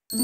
굿모닝!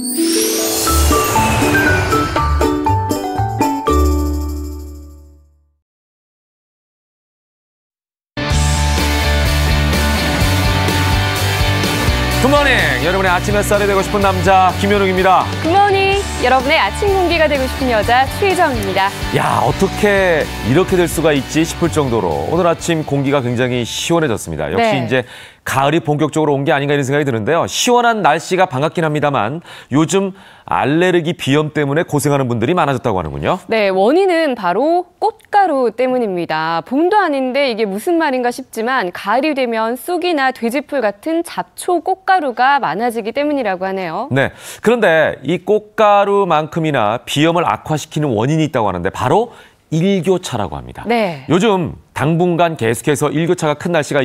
여러분의 아침 햇살이 되고 싶은 남자 김현욱입니다. 굿모닝! 여러분의 아침 공기가 되고 싶은 여자 최희정입니다. 야, 어떻게 이렇게 될 수가 있지 싶을 정도로 오늘 아침 공기가 굉장히 시원해졌습니다. 역시 네. 이제 가을이 본격적으로 온 게 아닌가 이런 생각이 드는데요. 시원한 날씨가 반갑긴 합니다만 요즘 알레르기 비염 때문에 고생하는 분들이 많아졌다고 하는군요. 네, 원인은 바로 꽃가루 때문입니다. 봄도 아닌데 이게 무슨 말인가 싶지만 가을이 되면 쑥이나 돼지풀 같은 잡초 꽃가루가 많아지기 때문이라고 하네요. 네, 그런데 이 꽃가루만큼이나 비염을 악화시키는 원인이 있다고 하는데 바로 일교차라고 합니다. 네. 요즘 당분간 계속해서 일교차가 큰 날씨가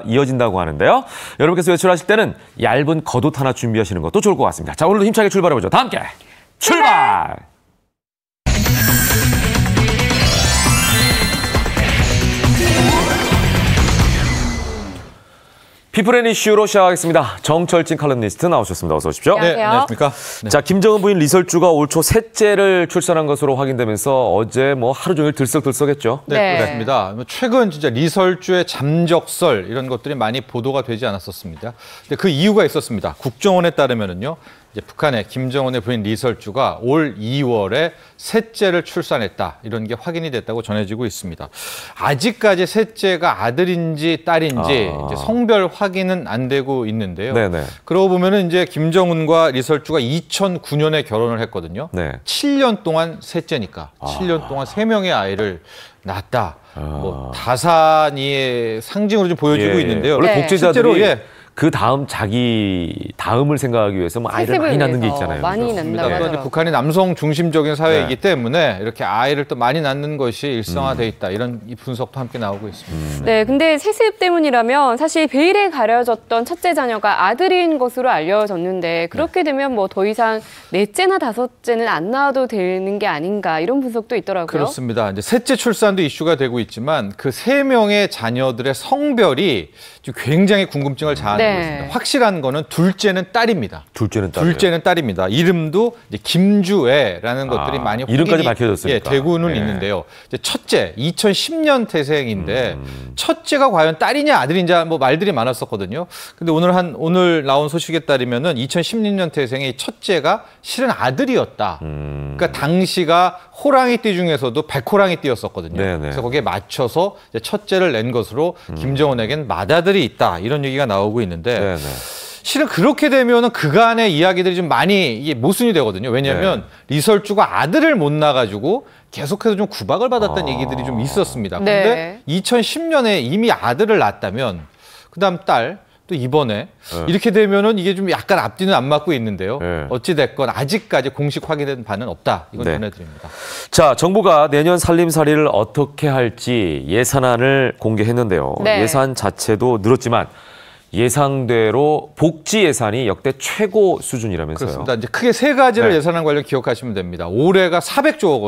이어진다고 하는데요. 여러분께서 외출하실 때는 얇은 겉옷 하나 준비하시는 것도 좋을 것 같습니다. 자, 오늘도 힘차게 출발해보죠. 다 함께 출발! 피플앤 이슈로 시작하겠습니다. 정철진 칼럼니스트 나오셨습니다. 어서 오십시오. 안녕하세요. 네, 안녕하십니까. 네. 자, 김정은 부인 리설주가 올 초 셋째를 출산한 것으로 확인되면서 어제 뭐 하루 종일 들썩들썩했죠. 네. 그렇습니다. 최근 진짜 리설주의 잠적설 이런 것들이 많이 보도가 되지 않았었습니다. 근데 그 이유가 있었습니다. 국정원에 따르면은요. 이제 북한의 김정은의 부인 리설주가 올 2월에 셋째를 출산했다. 이런 게 확인이 됐다고 전해지고 있습니다. 아직까지 셋째가 아들인지 딸인지 이제 성별 확인은 안 되고 있는데요. 네네. 그러고 보면은 이제 김정은과 리설주가 2009년에 결혼을 했거든요. 네. 7년 동안 셋째니까 7년 동안 3명의 아이를 낳았다. 뭐 다산이의 상징으로 좀 보여지고 있는데요. 원래 네. 독재자들이 실제로 그 다음 자기 다음을 생각하기 위해서 뭐 아이를 많이 낳는 게 있잖아요. 많이 그죠? 낳는다고 그러니까 하더라고요. 북한이 남성 중심적인 사회이기 네. 때문에 이렇게 아이를 또 많이 낳는 것이 일상화돼 있다. 이런 이 분석도 함께 나오고 있습니다. 네, 근데 세습 때문이라면 사실 베일에 가려졌던 첫째 자녀가 아들인 것으로 알려졌는데 그렇게 되면 뭐 더 이상 넷째나 다섯째는 안 낳아도 되는 게 아닌가 이런 분석도 있더라고요. 그렇습니다. 이제 셋째 출산도 이슈가 되고 있지만 그 3명의 자녀들의 성별이 지금 굉장히 궁금증을 자아내고 네. 있습니다. 확실한 거는 둘째는 딸입니다. 둘째는 딸이에요. 둘째는 딸입니다. 이름도 이제 김주애라는 것들이 많이 이름까지 확인이, 밝혀졌으니까. 되고는 네. 있는데요. 이제 첫째, 2010년 태생인데 첫째가 과연 딸이냐 아들이냐 뭐 말들이 많았었거든요. 근데 오늘 나온 소식에 따르면은 2016년 태생의 첫째가 실은 아들이었다. 그러니까 당시가 호랑이띠 중에서도 백호랑이띠였었거든요. 네네. 그래서 거기에 맞춰서 이제 첫째를 낸 것으로 김정은에겐 맏아들이 있다. 이런 얘기가 나오고 있는데 네네. 실은 그렇게 되면은 그간의 이야기들이 좀 많이 이게 모순이 되거든요. 왜냐하면 리설주가 아들을 못 낳아가지고 계속해서 좀 구박을 받았다는 얘기들이 좀 있었습니다. 근데 2010년에 이미 아들을 낳았다면 그다음 딸 또 이번에 이렇게 되면은 이게 좀 약간 앞뒤는 안 맞고 있는데요. 어찌 됐건 아직까지 공식 확인된 바는 없다. 이건 전해드립니다. 자, 정부가 내년 살림살이를 어떻게 할지 예산안을 공개했는데요. 네. 예산 자체도 늘었지만 예상대로 복지 예산이 역대 최고 수준이라면서요. 그렇습니다. 이제 크게 세 가지를 네. 예산안 관련 기억하시면 됩니다. 올해가 400조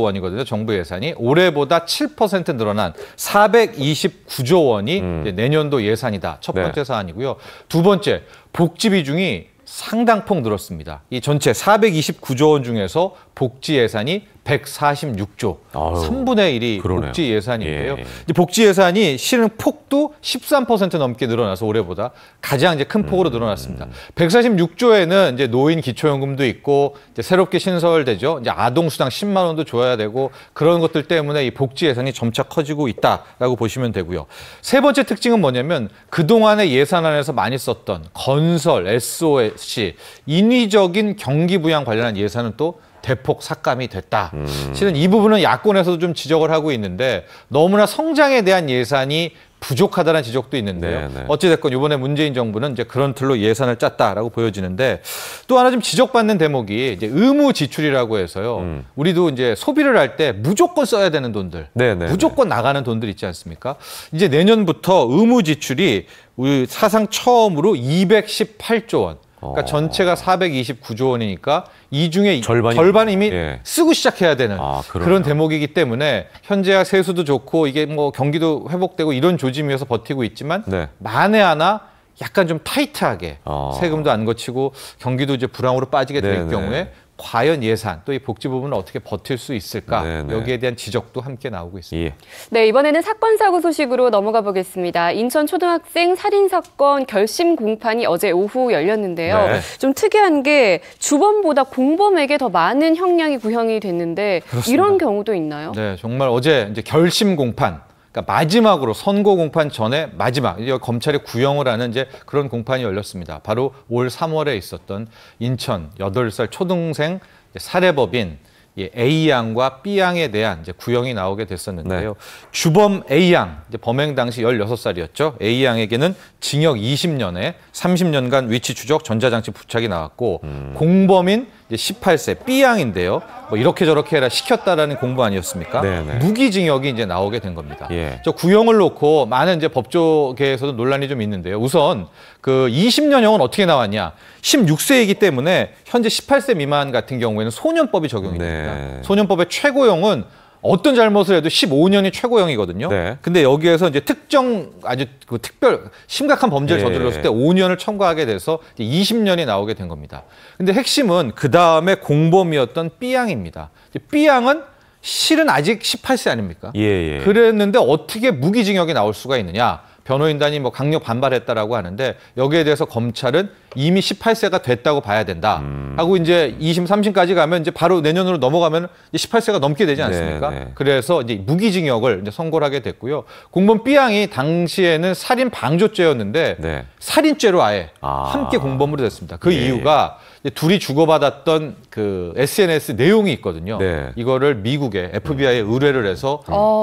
원이거든요. 정부 예산이. 올해보다 7% 늘어난 429조 원이 이제 내년도 예산이다. 첫 번째 사안이고요. 두 번째, 복지 비중이 상당폭 늘었습니다. 이 전체 429조 원 중에서 복지 예산이 146조, 3분의 1이 그러네요. 복지 예산인데요. 예. 이제 복지 예산이 실은 폭도 13% 넘게 늘어나서 올해보다 가장 이제 큰 폭으로 늘어났습니다. 146조에는 이제 노인 기초연금도 있고 이제 새롭게 신설되죠. 이제 아동수당 10만 원도 줘야 되고 그런 것들 때문에 이 복지 예산이 점차 커지고 있다라고 보시면 되고요. 세 번째 특징은 뭐냐면 그동안의 예산안에서 많이 썼던 건설, SOC, 인위적인 경기 부양 관련한 예산은 또 대폭 삭감이 됐다. 실은 이 부분은 야권에서도 좀 지적을 하고 있는데 너무나 성장에 대한 예산이 부족하다는 지적도 있는데요. 네네. 어찌됐건 이번에 문재인 정부는 이제 그런 틀로 예산을 짰다라고 보여지는데 또 하나 좀 지적받는 대목이 이제 의무 지출이라고 해서요. 우리도 이제 소비를 할 때 무조건 써야 되는 돈들, 네네. 무조건 나가는 돈들 있지 않습니까? 이제 내년부터 의무 지출이 우리 사상 처음으로 218조 원. 그러니까 전체가 429조 원이니까 이 중에 절반은 이미 쓰고 시작해야 되는 그런 대목이기 때문에 현재야 세수도 좋고 이게 뭐 경기도 회복되고 이런 조짐이어서 버티고 있지만 만에 하나 약간 좀 타이트하게 세금도 안 거치고 경기도 이제 불황으로 빠지게 될 네네. 경우에 과연 예산 또 이 복지 부분을 어떻게 버틸 수 있을까 네네. 여기에 대한 지적도 함께 나오고 있습니다. 예. 네, 이번에는 사건 사고 소식으로 넘어가 보겠습니다. 인천 초등학생 살인 사건 결심 공판이 어제 오후 열렸는데요. 네. 좀 특이한 게 주범보다 공범에게 더 많은 형량이 구형이 됐는데 그렇습니다. 이런 경우도 있나요? 네, 정말 어제 이제 결심 공판, 그러니까 마지막으로 선고 공판 전에 마지막 이제 검찰이 구형을 하는 이제 그런 공판이 열렸습니다. 바로 올 3월에 있었던 인천 8살 초등생 살해법인 A 양과 B 양에 대한 이제 구형이 나오게 됐었는데요. 네. 주범 A 양 이제 범행 당시 16살이었죠. A 양에게는 징역 20년에 30년간 위치 추적 전자장치 부착이 나왔고 공범인 이제 18세 B 양인데요. 뭐 이렇게 저렇게 해라 시켰다라는 공부 아니었습니까? 네네. 무기징역이 이제 나오게 된 겁니다. 예. 저 구형을 놓고 많은 이제 법조계에서도 논란이 좀 있는데요. 우선 그 20년형은 어떻게 나왔냐? 16세이기 때문에 현재 18세 미만 같은 경우에는 소년법이 적용이 됩니다. 네. 소년법의 최고형은 어떤 잘못을 해도 15년이 최고형이거든요. 네. 근데 여기에서 이제 특정 아주 그 특별 심각한 범죄를 예. 저질렀을 때 5년을 청구하게 돼서 20년이 나오게 된 겁니다. 근데 핵심은 그 다음에 공범이었던 B 양입니다. B 양은 실은 아직 18세 아닙니까? 예, 예. 그랬는데 어떻게 무기징역이 나올 수가 있느냐? 변호인단이 뭐 강력 반발했다라고 하는데 여기에 대해서 검찰은 이미 18세가 됐다고 봐야 된다. 하고 이제 2심, 3심까지 가면 이제 바로 내년으로 넘어가면 이제 18세가 넘게 되지 않습니까? 네, 네. 그래서 이제 무기징역을 이제 선고를 하게 됐고요. 공범 B 양이 당시에는 살인 방조죄였는데 네. 살인죄로 아예 아. 함께 공범으로 됐습니다. 그 예. 이유가 이제 둘이 주고받았던 그 SNS 내용이 있거든요. 네. 이거를 미국의 FBI에 의뢰를 해서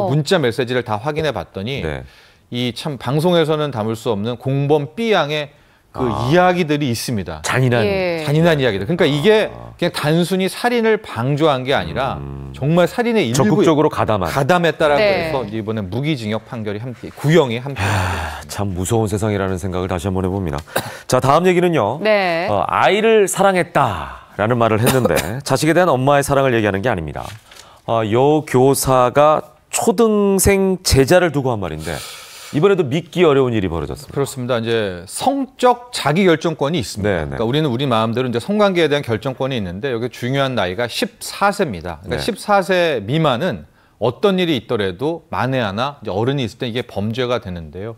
문자 메시지를 다 확인해 봤더니 네. 이 참 방송에서는 담을 수 없는 공범 B 양의 그 이야기들이 있습니다. 잔인한. 예. 잔인한 이야기들. 그러니까 이게 그냥 단순히 살인을 방조한 게 아니라 정말 살인의 일부 적극적으로 가담한. 가담했다라고 네. 해서 이번에 무기징역 판결이 함께 구형이 함께. 참 무서운 세상이라는 생각을 다시 한번 해봅니다. 자, 다음 얘기는요. 네. 아이를 사랑했다라는 말을 했는데 자식에 대한 엄마의 사랑을 얘기하는 게 아닙니다. 여 교사가 초등생 제자를 두고 한 말인데 이번에도 믿기 어려운 일이 벌어졌습니다. 그렇습니다. 이제 성적 자기 결정권이 있습니다. 네, 네. 그러니까 우리는 우리 마음대로 이제 성관계에 대한 결정권이 있는데 여기 중요한 나이가 14세입니다. 그러니까 네. 14세 미만은 어떤 일이 있더라도 만에 하나 이제 어른이 있을 때 이게 범죄가 되는데요.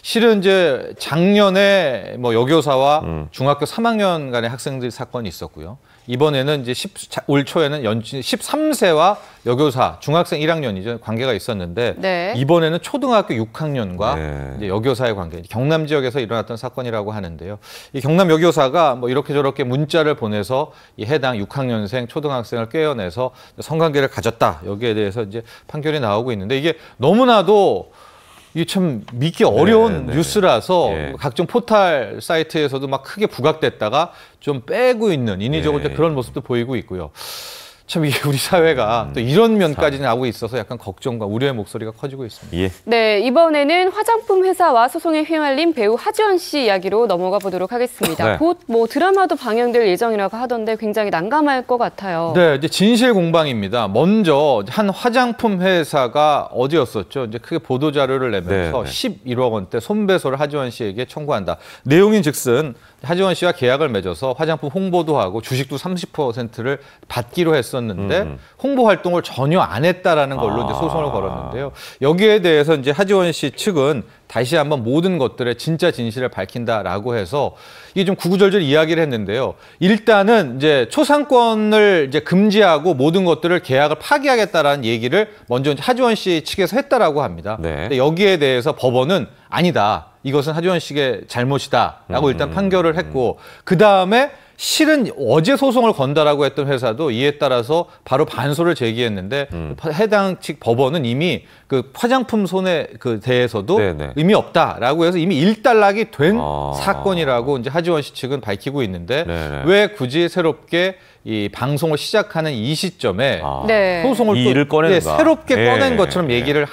실은 이제 작년에 뭐 여교사와 중학교 3학년 간의 학생들 사건이 있었고요. 이번에는 이제 올 초에는 13세와 여교사 중학생 1학년이죠 관계가 있었는데 네. 이번에는 초등학교 6학년과 네. 이제 여교사의 관계, 경남 지역에서 일어났던 사건이라고 하는데요. 이 경남 여교사가 뭐 이렇게 저렇게 문자를 보내서 이 해당 6학년생 초등학생을 꿰어내서 성관계를 가졌다. 여기에 대해서 이제 판결이 나오고 있는데 이게 너무나도 이게 참 믿기 어려운 네. 뉴스라서 예. 각종 포털 사이트에서도 막 크게 부각됐다가 좀 빼고 있는 인위적으로 예. 그런 모습도 보이고 있고요. 참 이게 우리 사회가 또 이런 면까지 나오고 있어서 약간 걱정과 우려의 목소리가 커지고 있습니다. 예. 네, 이번에는 화장품 회사와 소송에 휘말린 배우 하지원 씨 이야기로 넘어가 보도록 하겠습니다. 네. 곧 뭐 드라마도 방영될 예정이라고 하던데 굉장히 난감할 것 같아요. 네, 이제 진실 공방입니다. 먼저 한 화장품 회사가 어디였었죠? 이제 크게 보도 자료를 내면서 네, 네. 11억 원대 손배소를 하지원 씨에게 청구한다. 내용인즉슨 하지원 씨와 계약을 맺어서 화장품 홍보도 하고 주식도 30%를 받기로 했었는데 홍보 활동을 전혀 안 했다라는 걸로 이제 소송을 걸었는데요. 여기에 대해서 이제 하지원 씨 측은 다시 한번 모든 것들의 진짜 진실을 밝힌다라고 해서 이게 좀 구구절절 이야기를 했는데요. 일단은 이제 초상권을 이제 금지하고 모든 것들을 계약을 파기하겠다라는 얘기를 먼저 이제 하지원 씨 측에서 했다라고 합니다. 네. 근데 여기에 대해서 법원은 아니다. 이것은 하지원 씨의 잘못이다라고 일단 판결을 했고 그 다음에 실은 어제 소송을 건다라고 했던 회사도 이에 따라서 바로 반소를 제기했는데 해당 측 법원은 이미 그 화장품 손해 그 대해서도 네네. 의미 없다라고 해서 이미 일단락이 된 아. 사건이라고 이제 하지원 씨 측은 밝히고 있는데 네네. 왜 굳이 새롭게 이 방송을 시작하는 이 시점에 네. 소송을 이 또 일을 꺼내는가? 새롭게 예. 꺼낸 것처럼 얘기를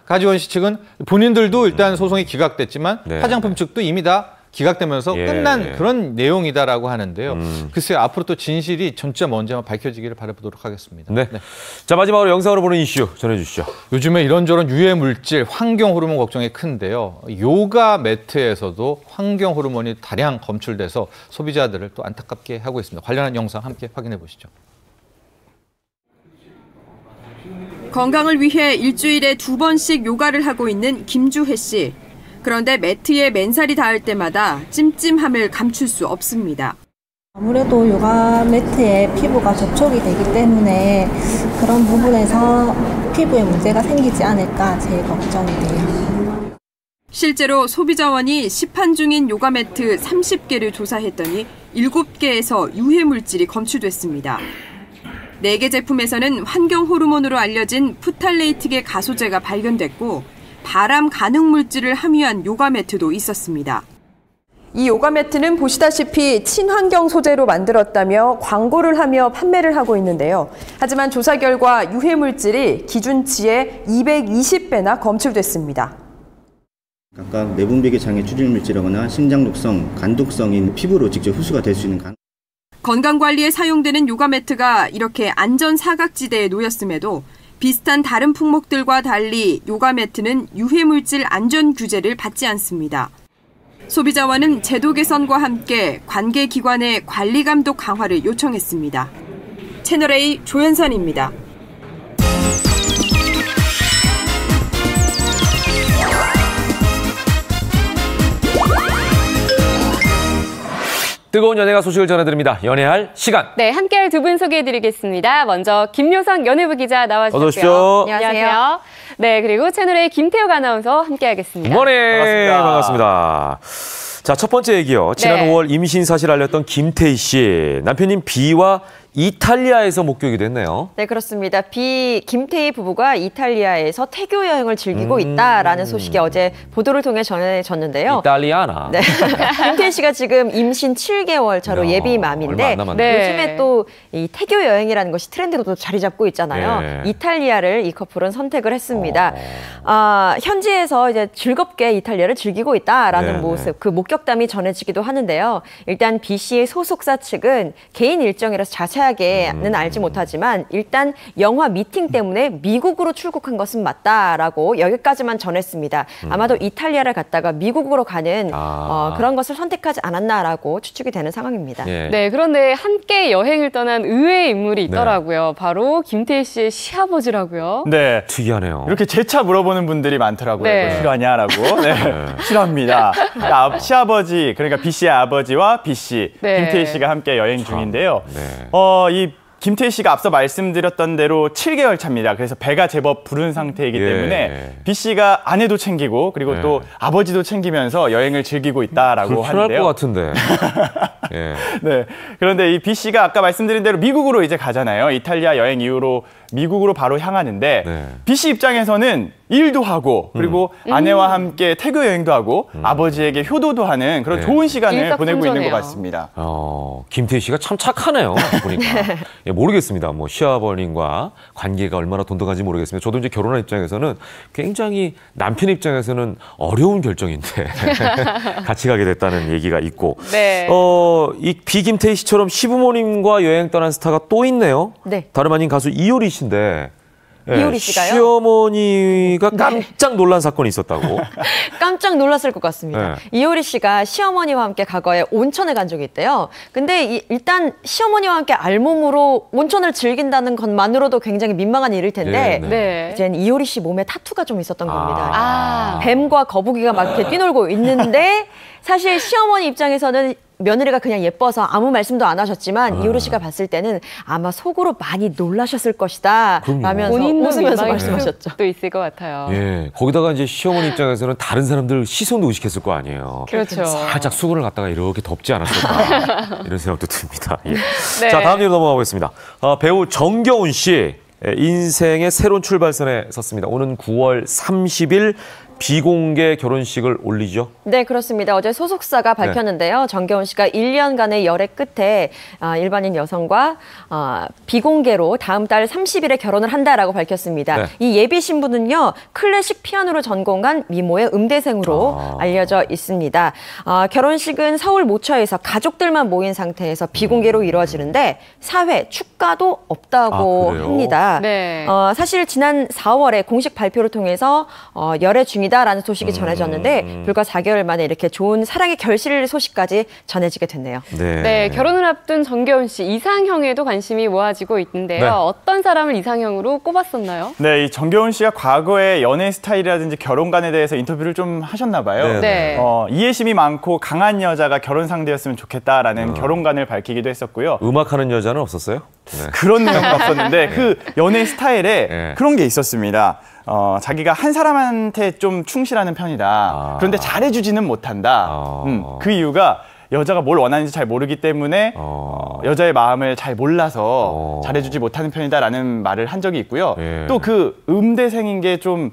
하지원 씨 측은 본인들도 일단 소송이 기각됐지만 네. 화장품 측도 이미 다 기각되면서 예. 끝난 그런 내용이다라고 하는데요. 글쎄요, 앞으로 또 진실이 진짜 먼저 한번 밝혀지기를 바라보도록 하겠습니다. 네. 자, 마지막으로 영상으로 보는 이슈 전해주시죠. 요즘에 이런저런 유해 물질, 환경 호르몬 걱정이 큰데요. 요가 매트에서도 환경 호르몬이 다량 검출돼서 소비자들을 또 안타깝게 하고 있습니다. 관련한 영상 함께 확인해 보시죠. 건강을 위해 일주일에 2번씩 요가를 하고 있는 김주혜 씨. 그런데 매트에 맨살이 닿을 때마다 찜찜함을 감출 수 없습니다. 아무래도 요가 매트에 피부가 접촉이 되기 때문에 그런 부분에서 피부에 문제가 생기지 않을까 제일 걱정이 돼요. 실제로 소비자원이 시판 중인 요가 매트 30개를 조사했더니 7개에서 유해 물질이 검출됐습니다. 4개 제품에서는 환경 호르몬으로 알려진 프탈레이트계 가소제가 발견됐고 발암 가능 물질을 함유한 요가 매트도 있었습니다. 이 요가 매트는 보시다시피 친환경 소재로 만들었다며 광고를 하며 판매를 하고 있는데요. 하지만 조사 결과 유해 물질이 기준치의 220배나 검출됐습니다. 각각 내분비계 장애 추진 물질이거나 심장 독성, 간 독성인 피부로 직접 흡수가 될 수 있는 건강관리에 사용되는 요가 매트가 이렇게 안전 사각지대에 놓였음에도 비슷한 다른 품목들과 달리 요가 매트는 유해물질 안전 규제를 받지 않습니다. 소비자원은 제도 개선과 함께 관계기관의 관리 감독 강화를 요청했습니다. 채널A 조현선입니다. 뜨거운 연예가 소식을 전해드립니다. 연예할 시간. 네, 함께할 두 분 소개해드리겠습니다. 먼저 김효성 연예부 기자 나와주셨고요. 어서 오십시오. 안녕하세요. 네, 그리고 채널A 김태욱 아나운서 함께하겠습니다. 굿모닝. 반갑습니다. 자, 첫 번째 얘기요. 지난 네. 5월 임신 사실을 알렸던 김태희 씨. 남편인 B와 이탈리아에서 목격이 됐네요. 네, 그렇습니다. 김태희 부부가 이탈리아에서 태교 여행을 즐기고 있다라는 소식이 어제 보도를 통해 전해졌는데요. 이탈리아나. 네. 김태희 씨가 지금 임신 7개월 차로 예비맘인데 얼마 안 남았네. 요즘에 또 이 태교 여행이라는 것이 트렌드로도 자리 잡고 있잖아요. 네. 이탈리아를 이 커플은 선택을 했습니다. 현지에서 이제 즐겁게 이탈리아를 즐기고 있다라는 네, 모습, 그 목격담이 전해지기도 하는데요. 일단 B 씨의 소속사 측은 개인 일정이라서 자세하게는 알지 못하지만 일단 영화 미팅 때문에 미국으로 출국한 것은 맞다라고 여기까지만 전했습니다. 아마도 이탈리아를 갔다가 미국으로 가는 그런 것을 선택하지 않았나라고 추측이 되는 상황입니다. 예. 네, 그런데 함께 여행을 떠난 의외의 인물이 있더라고요. 바로 김태희 씨의 시아버지라고요. 네. 특이하네요. 이렇게 재차 물어보는 분들이 많더라고요. 네. 너 싫어하냐라고. 네. 싫어합니다. 시아버지, 그러니까 B 씨의 아버지와 B 씨, 네. 김태희 씨가 함께 여행 중인데요. 네. 이 김태희 씨가 앞서 말씀드렸던 대로 7개월 차입니다. 그래서 배가 제법 부른 상태이기 때문에 B 씨가 아내도 챙기고 그리고 또 아버지도 챙기면서 여행을 즐기고 있다라고 불편할 하는데요. 것 같은데. 예. 네. 그런데 이 B 씨가 아까 말씀드린 대로 미국으로 이제 가잖아요. 이탈리아 여행 이후로 미국으로 바로 향하는데 B 씨 입장에서는 일도 하고 그리고 아내와 함께 태교 여행도 하고 아버지에게 효도도 하는 그런 좋은 시간을 보내고 있는 것 같습니다. 김태희 씨가 참 착하네요. 보니까. 예, 모르겠습니다. 뭐 시아버님과 관계가 얼마나 돈독한지 모르겠습니다. 저도 이제 결혼한 입장에서는 굉장히 남편 입장에서는 어려운 결정인데 같이 가게 됐다는 얘기가 있고. 네. 이 비김태희 씨처럼 시부모님과 여행 떠난 스타가 또 있네요. 네. 다름 아닌 가수 이효리 씨인데. 이효리 씨가요? 시어머니가 깜짝 놀란 사건이 있었다고. 깜짝 놀랐을 것 같습니다. 네. 이효리 씨가 시어머니와 함께 과거에 온천에 간 적이 있대요. 근데 일단 시어머니와 함께 알몸으로 온천을 즐긴다는 것만으로도 굉장히 민망한 일일 텐데 네. 이젠 이효리 씨 몸에 타투가 좀 있었던 겁니다. 아. 뱀과 거북이가 막 이렇게 뛰놀고 있는데 사실 시어머니 입장에서는 며느리가 그냥 예뻐서 아무 말씀도 안 하셨지만 이효리 씨가 봤을 때는 아마 속으로 많이 놀라셨을 것이다 라면서 웃으면서 말씀하셨죠. 또 있을 것 같아요. 예, 거기다가 이제 시어머니 입장에서는 다른 사람들 시선도 의식했을 거 아니에요. 그렇죠. 살짝 수건을 갖다가 이렇게 덮지 않았을까 이런 생각도 듭니다. 예. 네. 자, 다음 얘기로 넘어가 보겠습니다. 배우 정겨운 씨 인생의 새로운 출발선에 섰습니다. 오는 9월 30일 비공개 결혼식을 올리죠? 네, 그렇습니다. 어제 소속사가 밝혔는데요. 정겨운 씨가 1년간의 열애 끝에 일반인 여성과 비공개로 다음 달 30일에 결혼을 한다라고 밝혔습니다. 이 예비 신부는요, 클래식 피아노를 전공한 미모의 음대생으로 알려져 있습니다. 결혼식은 서울 모처에서 가족들만 모인 상태에서 비공개로 이루어지는데 사회 축가도 없다고 합니다. 네. 사실 지난 4월에 공식 발표를 통해서 열애 중이다라는 소식이 전해졌는데 불과 4개월 만에 이렇게 좋은 사랑의 결실 소식까지 전해지게 됐네요. 네, 결혼을 앞둔 정겨운 씨 이상형에도 관심이 모아지고 있는데요. 어떤 사람을 이상형으로 꼽았었나요? 네, 이 정겨운 씨가 과거의 연애 스타일이라든지 결혼관에 대해서 인터뷰를 좀 하셨나 봐요. 이해심이 많고 강한 여자가 결혼 상대였으면 좋겠다라는 결혼관을 밝히기도 했었고요. 음악하는 여자는 없었어요? 그런 내용은 없었는데 그 연애 스타일에 그런 게 있었습니다. 자기가 한 사람한테 좀 충실하는 편이다. 그런데 잘해주지는 못한다. 그 이유가 여자가 뭘 원하는지 잘 모르기 때문에 여자의 마음을 잘 몰라서 잘해주지 못하는 편이다라는 말을 한 적이 있고요. 또 그 음대생인 게 좀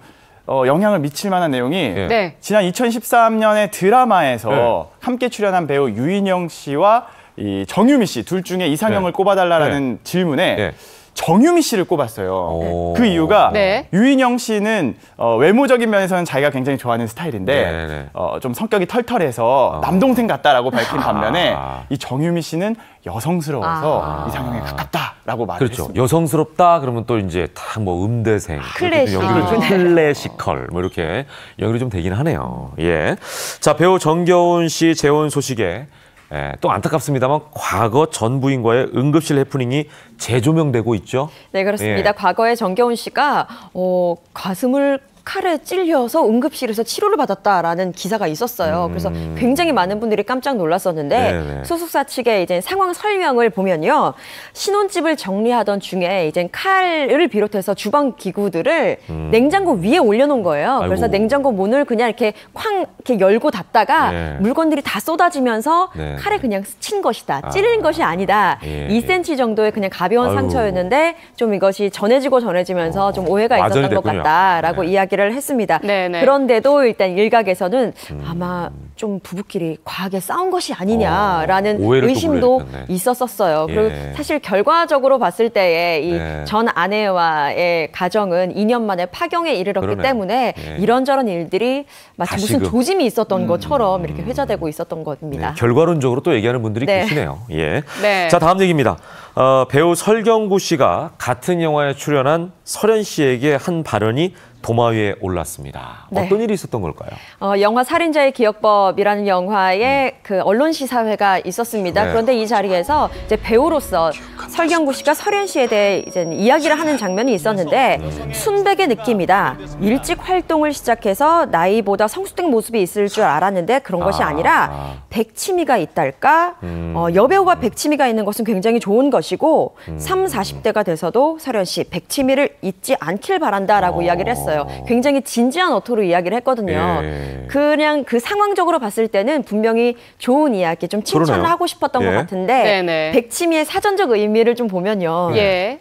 영향을 미칠 만한 내용이 지난 2013년에 드라마에서 함께 출연한 배우 유인영 씨와 이 정유미 씨 둘 중에 이상형을 꼽아달라는 질문에 정유미 씨를 꼽았어요. 그 이유가 유인영 씨는 외모적인 면에서는 자기가 굉장히 좋아하는 스타일인데 좀 성격이 털털해서 남동생 같다라고 밝힌 반면에 이 정유미 씨는 여성스러워서 이상형에 가깝다라고 말을 했습니다. 여성스럽다 그러면 또 이제 다 뭐 음대생, 클래식, 클래시컬 뭐 이렇게 연결이 좀 되긴 하네요. 자, 배우 정겨운 씨 재혼 소식에 또 안타깝습니다만 과거 전 부인과의 응급실 해프닝이 재조명되고 있죠. 네, 그렇습니다. 과거에 정겨운 씨가 가슴을 칼에 찔려서 응급실에서 치료를 받았다라는 기사가 있었어요. 그래서 굉장히 많은 분들이 깜짝 놀랐었는데 소속사 측의 이제 상황 설명을 보면요, 신혼집을 정리하던 중에 이제 칼을 비롯해서 주방 기구들을 냉장고 위에 올려놓은 거예요. 그래서 냉장고 문을 그냥 이렇게 쾅 이렇게 열고 닫다가 물건들이 다 쏟아지면서 칼에 그냥 스친 것이다, 찔린 것이 아니다. 2cm 정도의 그냥 가벼운 상처였는데 좀 이것이 전해지면서 좀 오해가 있었던 것 같다라고 이야기를 했습니다. 그런데도 일단 일각에서는 아마 좀 부부끼리 과하게 싸운 것이 아니냐라는 의심도 있었어요. 그리고 사실 결과적으로 봤을 때에 이 전 아내와의 가정은 2년 만에 파경에 이르렀기 때문에 이런저런 일들이 마치 무슨 조짐이 있었던 것처럼 이렇게 회자되고 있었던 겁니다. 결과론적으로 또 얘기하는 분들이 계시네요. 자, 다음 얘기입니다. 배우 설경구 씨가 같은 영화에 출연한 설현 씨에게 한 발언이 도마 위에 올랐습니다. 어떤 일이 있었던 걸까요? 영화 살인자의 기억법이라는 영화에 그 언론 시사회가 있었습니다. 그런데 이 자리에서 이제 배우로서 설경구 씨가 설현 씨에 대해 이제 이야기를 하는 장면이 있었는데 순백의 느낌이다. 일찍 활동을 시작해서 나이보다 성숙된 모습이 있을 줄 알았는데 그런 것이 아니라 백치미가 있달까? 여배우가 백치미가 있는 것은 굉장히 좋은 것이고 40대가 돼서도 설현 씨 백치미를 잊지 않길 바란다라고 이야기를 했어요. 굉장히 진지한 어투로 이야기를 했거든요. 그냥 그 상황적으로 봤을 때는 분명히 좋은 이야기, 좀 칭찬을 하고 싶었던 것 같은데 백치미의 사전적 의미를 좀 보면요.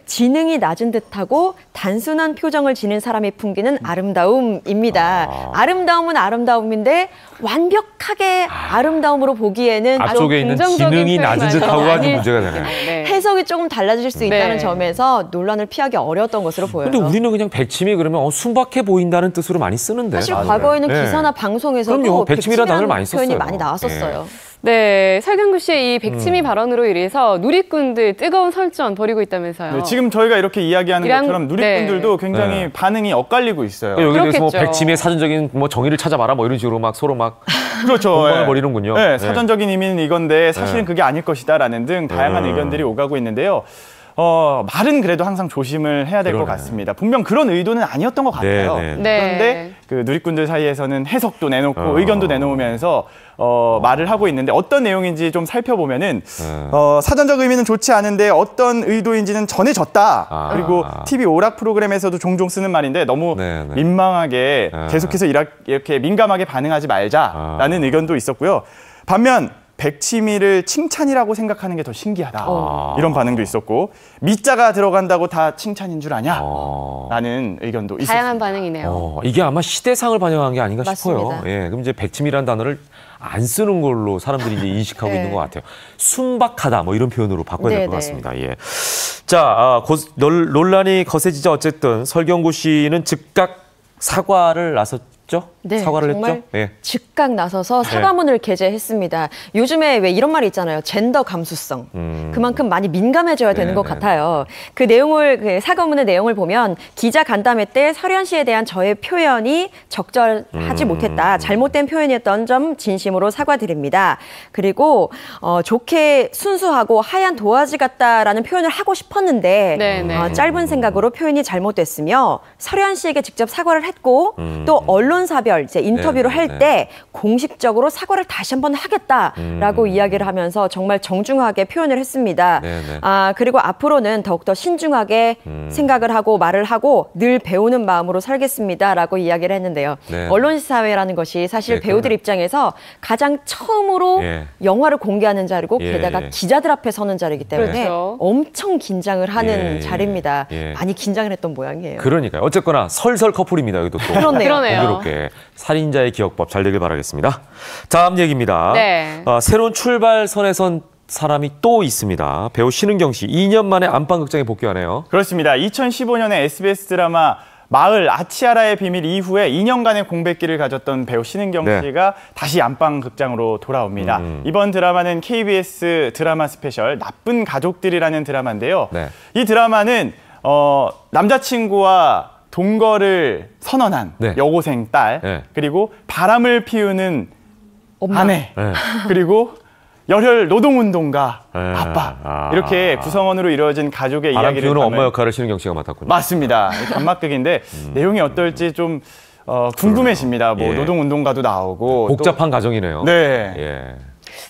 지능이 낮은 듯하고 단순한 표정을 지닌 사람이 풍기는 아름다움입니다. 아름다움은 아름다움인데 완벽하게 아름다움으로 보기에는 앞쪽에 있는 지능이 낮은 듯하고 아주 문제가 되네요. 해석이 조금 달라질 수 있다는 점에서 논란을 피하기 어려웠던 것으로 보여요. 근데 우리는 그냥 백치미 그러면 순박해 보인다는 뜻으로 많이 쓰는데. 사실 과거에는 기사나 방송에서도 백치미라는 단어를 많이 썼어요. 표현이 많이 나왔었어요. 네, 설경구 씨의 이 백치미 발언으로 인해서 누리꾼들 뜨거운 설전 벌이고 있다면서요. 지금 저희가 이렇게 이야기하는 것처럼 누리꾼들도 굉장히 반응이 엇갈리고 있어요. 여기 대해서 뭐 백치미의 사전적인 뭐 정의를 찾아봐라 뭐 이런 식으로 막 서로 막 공방을 벌이는군요. 사전적인 의미는 이건데 사실은 그게 아닐 것이다라는 등 다양한 의견들이 오가고 있는데요. 말은 그래도 항상 조심을 해야 될 것 같습니다. 분명 그런 의도는 아니었던 것 같아요. 그런데 그 누리꾼들 사이에서는 해석도 내놓고 의견도 내놓으면서 말을 하고 있는데 어떤 내용인지 좀 살펴보면은 사전적 의미는 좋지 않은데 어떤 의도인지는 전해졌다. 그리고 TV 오락 프로그램에서도 종종 쓰는 말인데 너무 민망하게 계속해서 이렇게 민감하게 반응하지 말자라는 의견도 있었고요. 반면 백치미를 칭찬이라고 생각하는 게 더 신기하다. 이런 반응도 있었고 미자가 들어간다고 다 칭찬인 줄 아냐? 라는 의견도 있었습니다. 다양한 반응이네요. 이게 아마 시대상을 반영한 게 아닌가 맞습니다. 싶어요. 예, 그럼 이제 백침이라는 단어를 안 쓰는 걸로 사람들이 이제 인식하고 네. 있는 것 같아요. 순박하다 뭐 이런 표현으로 바꿔야 될 것 네네. 같습니다. 예. 자, 논란이 거세지자 어쨌든 설경구 씨는 즉각 사과를 나섰죠? 네, 사과를 정말 했죠? 예. 즉각 나서서 사과문을 게재했습니다. 요즘에 왜 이런 말이 있잖아요. 젠더 감수성. 그만큼 많이 민감해져야 되는 것 같아요. 그 사과문의 내용을 보면 기자 간담회 때 설현 씨에 대한 저의 표현이 적절하지 못했다. 잘못된 표현이었던 점 진심으로 사과드립니다. 그리고 좋게 순수하고 하얀 도화지 같다라는 표현을 하고 싶었는데 짧은 생각으로 표현이 잘못됐으며 설현 씨에게 직접 사과를 했고 또 언론사별 이제 인터뷰를 할 때 공식적으로 사과를 다시 한번 하겠다라고 이야기를 하면서 정말 정중하게 표현을 했습니다. 그리고 앞으로는 더욱더 신중하게 생각을 하고 말을 하고 늘 배우는 마음으로 살겠습니다라고 이야기를 했는데요. 언론사회라는 것이 사실 배우들 입장에서 가장 처음으로 영화를 공개하는 자리고 게다가 기자들 앞에 서는 자리이기 때문에 엄청 긴장을 하는 자리입니다. 많이 긴장을 했던 모양이에요. 그러니까요. 어쨌거나 설설 커플입니다. 여기도 또. 그러네요. 공교롭게 살인자의 기억법 잘 되길 바라겠습니다. 다음 얘기입니다. 새로운 출발선에 선 사람이 또 있습니다. 배우 신은경 씨 2년 만에 안방극장에 복귀하네요. 그렇습니다. 2015년에 SBS 드라마 마을 아치아라의 비밀 이후에 2년간의 공백기를 가졌던 배우 신은경 씨가 다시 안방극장으로 돌아옵니다. 이번 드라마는 KBS 드라마 스페셜 나쁜 가족들이라는 드라마인데요. 이 드라마는 남자친구와 동거를 선언한 여고생 딸, 그리고 바람을 피우는 엄마. 아내, 그리고 열혈 노동운동가 아빠 이렇게 구성원으로 이루어진 가족의 바람 이야기를 피우는 엄마 역할을 신은경 씨가 맡았군요. 맞습니다. 단막극인데 내용이 어떨지 좀 궁금해집니다. 뭐 노동운동가도 나오고 복잡한 가정이네요. 네.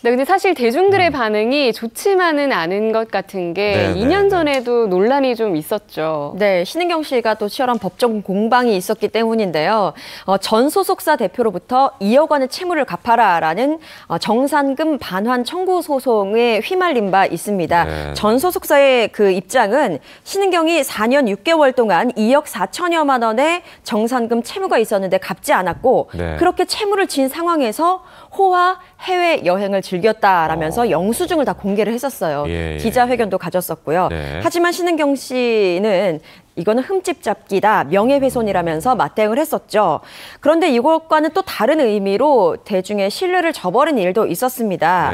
네, 근데 사실 대중들의 반응이 좋지만은 않은 것 같은 게 2년 전에도 논란이 좀 있었죠. 네, 신은경 씨가 또 치열한 법정 공방이 있었기 때문인데요. 전 소속사 대표로부터 2억 원의 채무를 갚아라라는 정산금 반환 청구 소송에 휘말린 바 있습니다. 전 소속사의 그 입장은 신은경이 4년 6개월 동안 2억 4천여만 원의 정산금 채무가 있었는데 갚지 않았고 그렇게 채무를 진 상황에서 호화 해외 여행을 즐겼다라면서 영수증을 다 공개를 했었어요. 기자회견도 가졌었고요. 하지만 신은경 씨는 이거는 흠집 잡기다, 명예훼손이라면서 맞대응을 했었죠. 그런데 이것과는 또 다른 의미로 대중의 신뢰를 저버린 일도 있었습니다.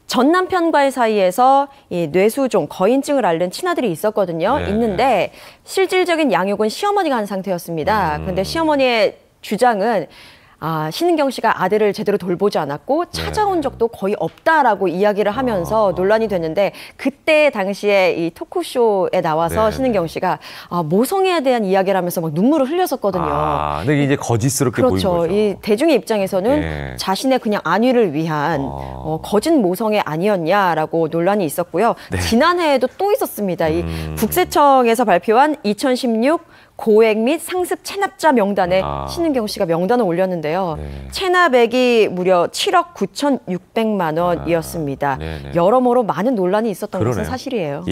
전 남편과의 사이에서 이 뇌수종, 거인증을 앓는 친아들이 있었거든요. 있는데 실질적인 양육은 시어머니가 한 상태였습니다. 그런데 시어머니의 주장은 신은경 씨가 아들을 제대로 돌보지 않았고 찾아온 적도 거의 없다라고 이야기를 하면서 논란이 됐는데 그때 당시에 이 토크쇼에 나와서 신은경 씨가 모성애에 대한 이야기를 하면서 막 눈물을 흘렸었거든요. 근데 이제 거짓스럽게 보인 거죠. 이 대중의 입장에서는 자신의 그냥 안위를 위한 거짓 모성애 아니었냐라고 논란이 있었고요. 지난해에도 또 있었습니다. 이 국세청에서 발표한 2016 고액 및 상습 체납자 명단에 신은경 씨가 명단을 올렸는데요. 체납액이 무려 7억 9,600만 원이었습니다. 여러모로 많은 논란이 있었던 것은 사실이에요.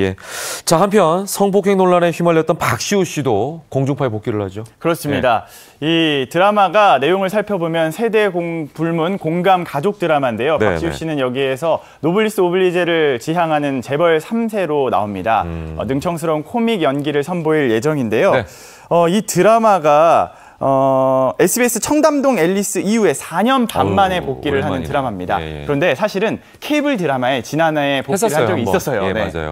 자, 한편 성폭행 논란에 휘말렸던 박시우 씨도 공중파에 복귀를 하죠. 그렇습니다. 이 드라마가 내용을 살펴보면 세대 불문 공감 가족 드라마인데요. 박시우 씨는 여기에서 노블리스 오블리제를 지향하는 재벌 3세로 나옵니다. 능청스러운 코믹 연기를 선보일 예정인데요. 이 드라마가 SBS 청담동 앨리스 이후에 4년 반 만에 복귀를 하는 드라마입니다. 그런데 사실은 케이블 드라마에 지난해에 복귀를 한 적이 있었어요.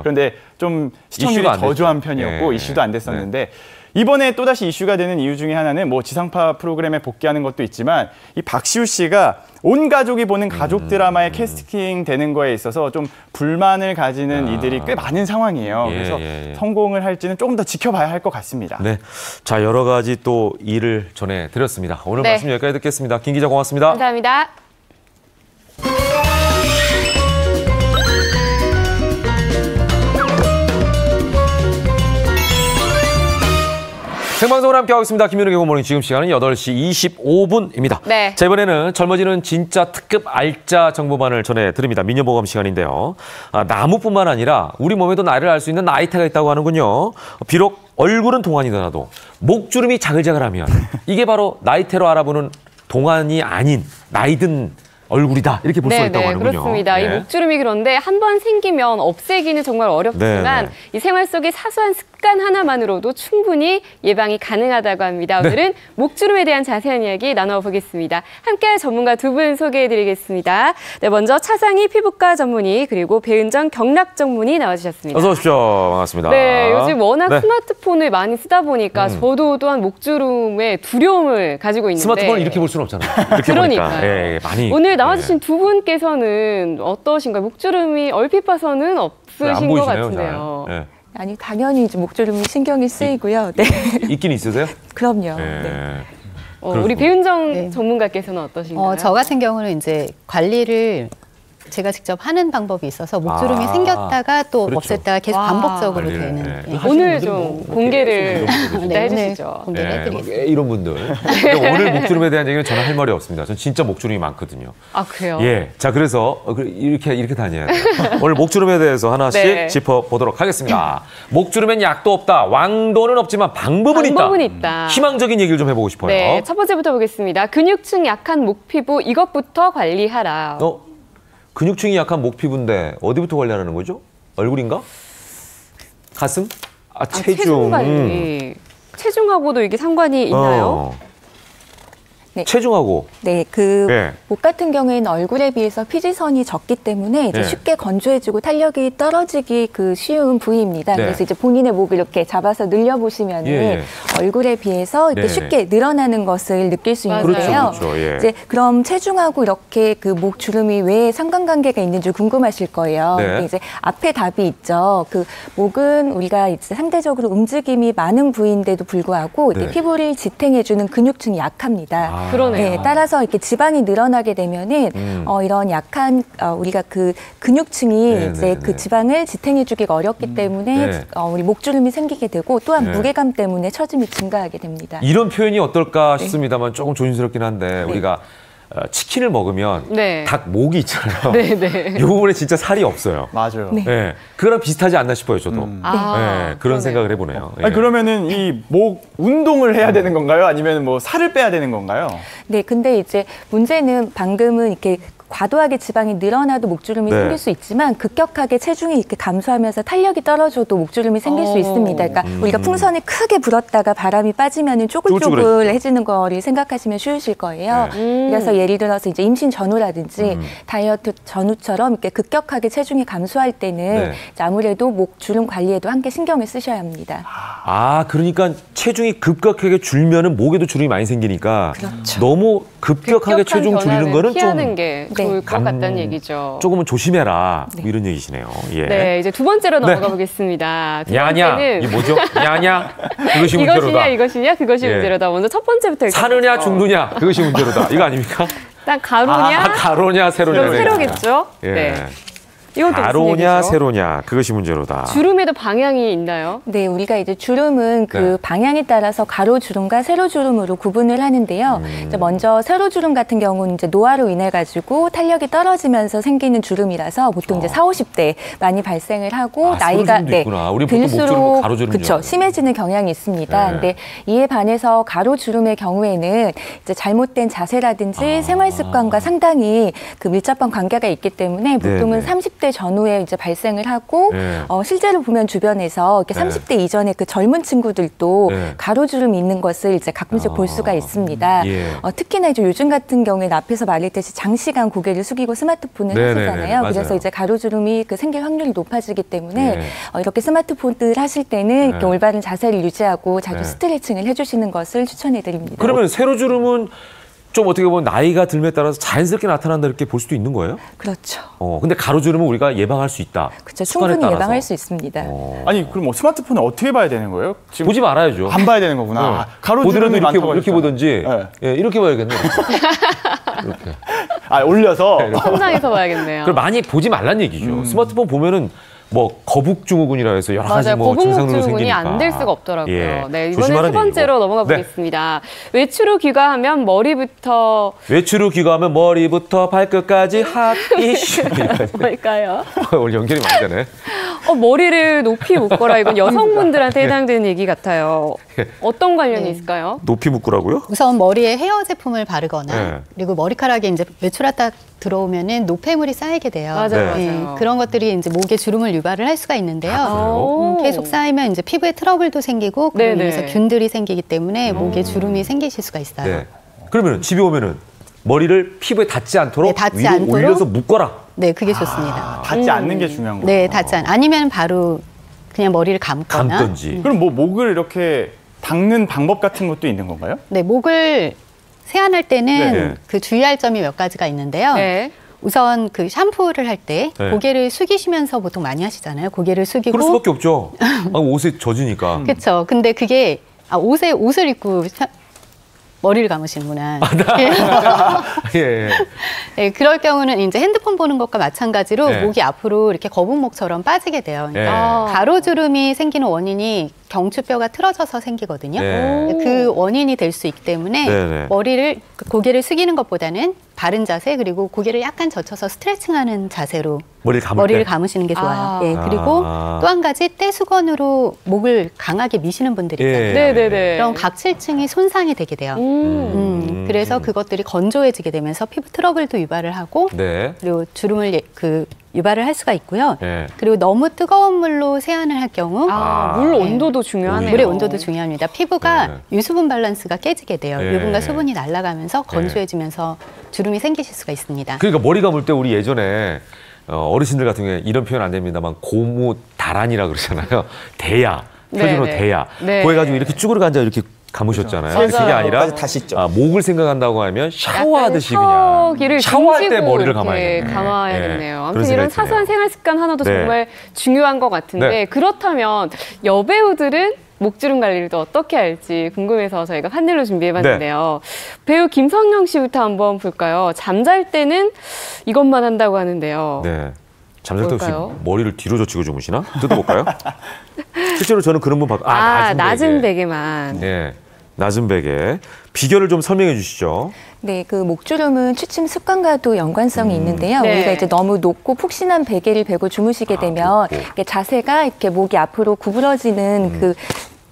그런데 좀 시청률이 저조한 편이었고 이슈도 안 됐었는데 이번에 또다시 이슈가 되는 이유 중에 하나는 뭐 지상파 프로그램에 복귀하는 것도 있지만 이 박시우 씨가 온 가족이 보는 가족 드라마에 캐스팅 되는 거에 있어서 좀 불만을 가지는 이들이 꽤 많은 상황이에요. 그래서 성공을 할지는 조금 더 지켜봐야 할 것 같습니다. 자, 여러 가지 또 일을 전해드렸습니다. 오늘 말씀 여기까지 듣겠습니다. 김 기자 고맙습니다. 감사합니다. 생방송으로 함께하고 있습니다. 김민욱의 굿모닝. 지금 시간은 8시 25분입니다. 네. 자, 이번에는 젊어지는 진짜 특급 알짜 정보만을 전해드립니다. 미녀보감 시간인데요. 나무뿐만 아니라 우리 몸에도 나이를 알 수 있는 나이테가 있다고 하는군요. 비록 얼굴은 동안이더라도 목주름이 자글자글하면 이게 바로 나이테로 알아보는 동안이 아닌 나이든 얼굴이다 이렇게 볼 수가 있다고 하는군요. 그렇습니다. 네. 이 목주름이 그런데 한 번 생기면 없애기는 정말 어렵지만 네. 이 생활 속의 사소한 습관 하나만으로도 충분히 예방이 가능하다고 합니다. 네. 오늘은 목주름에 대한 자세한 이야기 나눠보겠습니다. 함께할 전문가 두 분 소개해드리겠습니다. 네, 먼저 차상희 피부과 전문의 그리고 배은정 경락 전문의 나와주셨습니다. 어서 오십시오. 반갑습니다. 네, 요즘 워낙 네. 스마트폰을 많이 쓰다 보니까 저도 또한 목주름에 두려움을 가지고 있는데 스마트폰을 이렇게 볼 수는 없잖아요. 이렇게 그러니까요. 보니까. 예, 많이. 오늘 나와주신 두 분께서는 어떠신가요? 목주름이 얼핏 봐서는 안 없으신 것 보이시네요, 같은데요. 잘. 예. 아니 당연히 이제 목주름이 신경이 쓰이고요. 네, 있긴 있으세요? 그럼요. 예. 네. 우리 배은정 네. 전문가께서는 어떠신가요? 저 같은 경우는 이제 관리를 제가 직접 하는 방법이 있어서 목주름이 생겼다가 또 그렇죠. 없앴다가 계속 와. 반복적으로 관리를, 되는. 네. 네. 오늘 좀 공개를 일단 네, 해주시죠. 오늘 공개를 네, 해드리겠습니다. 이런 분들. 근데 오늘 목주름에 대한 얘기는 저는 할 말이 없습니다. 저는 진짜 목주름이 많거든요. 아, 그래요? 예. 자, 그래서 이렇게 다녀야 돼요. 오늘 목주름에 대해서 하나씩 네. 짚어보도록 하겠습니다. 목주름엔 약도 없다. 왕도는 없지만 방법은 있다. 희망적인 얘기를 좀 해보고 싶어요. 네, 첫 번째부터 보겠습니다. 근육층 약한 목 피부 이것부터 관리하라. 근육층이 약한 목 피부인데 어디부터 관리하는 거죠? 얼굴인가? 가슴? 체중. 관리. 체중하고도 이게 상관이 있나요? 네. 체중하고. 네, 목 같은 경우에는 얼굴에 비해서 피지선이 적기 때문에 이제 네. 쉽게 건조해지고 탄력이 떨어지기 쉬운 부위입니다. 네. 그래서 이제 본인의 목을 이렇게 잡아서 늘려보시면은 예. 얼굴에 비해서 이렇게 네. 쉽게 늘어나는 것을 느낄 수 있는데요. 그렇죠. 예. 이제 그럼 체중하고 이렇게 그 목 주름이 왜 상관관계가 있는지 궁금하실 거예요. 네. 근데 이제 앞에 답이 있죠. 그 목은 우리가 이제 상대적으로 움직임이 많은 부위인데도 불구하고 네. 피부를 지탱해주는 근육층이 약합니다. 그러네요. 네, 따라서 이렇게 지방이 늘어나게 되면은 이런 약한 우리가 그 근육층이 네, 이제 네, 그 네. 지방을 지탱해주기가 어렵기 때문에 네. 우리 목주름이 생기게 되고 또한 네. 무게감 때문에 처짐이 증가하게 됩니다. 이런 표현이 어떨까 싶습니다만 조금 조심스럽긴 한데 우리가 치킨을 먹으면 네. 닭 목이 있잖아요. 네. 이 부분에 진짜 살이 없어요. 맞아요. 네. 네. 그거랑 비슷하지 않나 싶어요, 저도. 네, 그런 그러네요. 생각을 해보네요. 예. 아니, 그러면은 이 목 운동을 해야 되는 건가요? 아니면 뭐 살을 빼야 되는 건가요? 네, 근데 이제 문제는 방금은 이렇게 과도하게 지방이 늘어나도 목주름이 네. 생길 수 있지만 급격하게 체중이 이렇게 감소하면서 탄력이 떨어져도 목주름이 생길 수 있습니다. 그러니까 우리가 풍선을 크게 불었다가 바람이 빠지면 쪼글쪼글해지는 거를 생각하시면 쉬우실 거예요. 그래서 예를 들어서 이제 임신 전후라든지 다이어트 전후처럼 이렇게 급격하게 체중이 감소할 때는 네. 이제 아무래도 목주름 관리에도 함께 신경을 쓰셔야 합니다. 그러니까 체중이 급격하게 줄면은 목에도 주름이 많이 생기니까 그렇죠. 너무 급격하게 체중 줄이는 거는 피하는 좀 게 좋을 것 같다는 얘기죠. 조금은 조심해라. 뭐 이런 얘기시네요. 예. 네, 이제 두 번째로 넘어가 보겠습니다. 두 야냐, 번째는 이 뭐죠? 야냐, 그것이 문제로다. 이것이냐, 그것이 예. 문제로다. 먼저 첫 번째부터 사느냐, 죽느냐, 그것이 문제로다. 이거 아닙니까? 일단 가로냐, 가로냐, 세로냐. 그럼 세로겠죠? 예. 네. 이것도 무슨 가로냐, 얘기죠? 세로냐, 그것이 문제로다. 주름에도 방향이 있나요? 네, 우리가 이제 주름은 그 네. 방향에 따라서 가로주름과 세로주름으로 구분을 하는데요. 이제 먼저 세로주름 같은 경우는 이제 노화로 인해 가지고 탄력이 떨어지면서 생기는 주름이라서 보통 이제 40, 50대 많이 발생을 하고 나이가 세로주름도 있구나. 우리 보통 목주름, 들수록 가로주름인 줄 그렇죠. 알아요. 심해지는 경향이 있습니다. 네. 근데 이에 반해서 가로주름의 경우에는 이제 잘못된 자세라든지 생활 습관과 상당히 그 밀접한 관계가 있기 때문에 보통은 네. 30대 전후에 이제 발생을 하고 네. 실제로 보면 주변에서 이렇게 네. 30대 이전에 그 젊은 친구들도 네. 가로주름이 있는 것을 이제 가끔씩 볼 수가 있습니다. 예. 특히나 이제 요즘 같은 경우에는 앞에서 말했듯이 장시간 고개를 숙이고 스마트폰을 네네네. 하시잖아요. 그래서 맞아요. 이제 가로주름이 그 생길 확률이 높아지기 때문에 네. 이렇게 스마트폰을 하실 때는 이렇게 올바른 자세를 유지하고 자주 네. 스트레칭을 해주시는 것을 추천해드립니다. 그러면 세로주름은 좀 어떻게 보면 나이가 들에 따라서 자연스럽게 나타난다 이렇게 볼 수도 있는 거예요? 그렇죠. 근데 가로주름은 우리가 예방할 수 있다. 그렇죠. 습관에 충분히 따라서. 예방할 수 있습니다. 아니 그럼 뭐 스마트폰을 어떻게 봐야 되는 거예요? 지금 보지 말아야죠. 안 봐야 되는 거구나. 보더라도 가로주름이 이렇게, 많다고 이렇게 하셨잖아요. 보든지 네. 예, 이렇게 봐야겠네. 이렇게. 올려서. 천장에서 봐야겠네요. 그걸 많이 보지 말란 얘기죠. 스마트폰 보면은 뭐 거북증후군이라 해서 여러 가지 맞아요. 뭐 증상으로 거북목증후군이 생기니까. 안 될 수가 없더라고요. 예. 네, 이번에 조심하라는 세 번째로 얘기고. 넘어가 네. 보겠습니다. 외출 후 귀가하면 머리부터 외출 후 귀가하면 머리부터 발끝까지 핫 이슈. 뭘까요? 오늘 연결이 많이 되네. 머리를 높이 묶어라. 이건 여성분들한테 해당되는 얘기 같아요. 어떤 관련이 있을까요? 높이 묶으라고요? 우선 머리에 헤어 제품을 바르거나 네. 그리고 머리카락에 이제 외출하다 들어오면은 노폐물이 쌓이게 돼요. 맞아요, 네, 맞아요. 그런 것들이 이제 목에 주름을 유발을 할 수가 있는데요. 계속 쌓이면 이제 피부에 트러블도 생기고 그로 네네. 인해서 균들이 생기기 때문에 목에 주름이 생기실 수가 있어요. 네. 그러면 집에 오면은 머리를 피부에 닿지 않도록 네, 닿지 위로 않도록. 올려서 묶어라. 네, 그게 좋습니다. 닿지 않는 게 중요한 거예요. 네, 닿지 않. 아니면 바로 그냥 머리를 감거나. 감던지. 그럼 뭐 목을 이렇게 닦는 방법 같은 것도 있는 건가요? 네, 목을 세안할 때는 네. 그 주의할 점이 몇 가지가 있는데요. 네. 우선 그 샴푸를 할 때 네. 고개를 숙이시면서 보통 많이 하시잖아요. 고개를 숙이고. 그럴 수밖에 없죠. 옷에 젖으니까. 그렇죠. 근데 그게 옷을 입고 머리를 감으시는구나. 예. 네, 그럴 경우는 이제 핸드폰 보는 것과 마찬가지로 네. 목이 앞으로 이렇게 거북목처럼 빠지게 돼요. 그러니까 가로주름이 생기는 원인이 경추뼈가 틀어져서 생기거든요. 네. 그 원인이 될 수 있기 때문에 네네. 고개를 숙이는 것보다는 바른 자세 그리고 고개를 약간 젖혀서 스트레칭하는 자세로 머리를 감으시는 게 좋아요. 아. 예, 그리고 아. 또 한 가지 떼수건으로 목을 강하게 미시는 분들이 있잖아요. 예. 네네네. 그럼 각질층이 손상이 되게 돼요. 그래서 그것들이 건조해지게 되면서 피부 트러블도 유발을 하고 네. 그리고 주름을 유발을 할 수가 있고요. 네. 그리고 너무 뜨거운 물로 세안을 할 경우 물 온도도 중요하네요. 물의 온도도 중요합니다. 피부가 네. 유수분 밸런스가 깨지게 돼요. 네. 유분과 수분이 날아가면서 건조해지면서 주름이 생기실 수가 있습니다. 그러니까 머리 감을 때 우리 예전에 어르신들 같은 경우에 이런 표현 안 됩니다만 고무다란이라 그러잖아요. 대야. 표준어로 네네. 대야. 네. 그거 해가지고 이렇게 쭈그려 앉아 이렇게 감으셨잖아요. 맞아요. 그게 아니라 다 씻죠. 목을 생각한다고 하면 샤워하듯이 샤워기를 그냥 샤워할 때 등지고 머리를 이렇게 감아야겠네. 감아야겠네요. 그런 아무튼 생각이 이런 드네요. 사소한 생활 습관 하나도 네. 정말 중요한 것 같은데 네. 그렇다면 여배우들은 목주름 관리를 또 어떻게 할지 궁금해서 저희가 판넬로 준비해봤는데요. 배우 김성령 씨부터 한번 볼까요? 잠잘 때는 이것만 한다고 하는데요. 네. 잠잘 때 혹시 뭘까요? 머리를 뒤로 젖히고 주무시나? 뜯어볼까요? 실제로 저는 그런 분 봤고. 낮은 베개만. 네. 낮은 베개. 비결을 좀 설명해 주시죠. 네, 그 목주름은 취침 습관과도 연관성이 있는데요. 네. 우리가 이제 너무 높고 푹신한 베개를 베고 주무시게 되면 이렇게 자세가 이렇게 목이 앞으로 구부러지는 그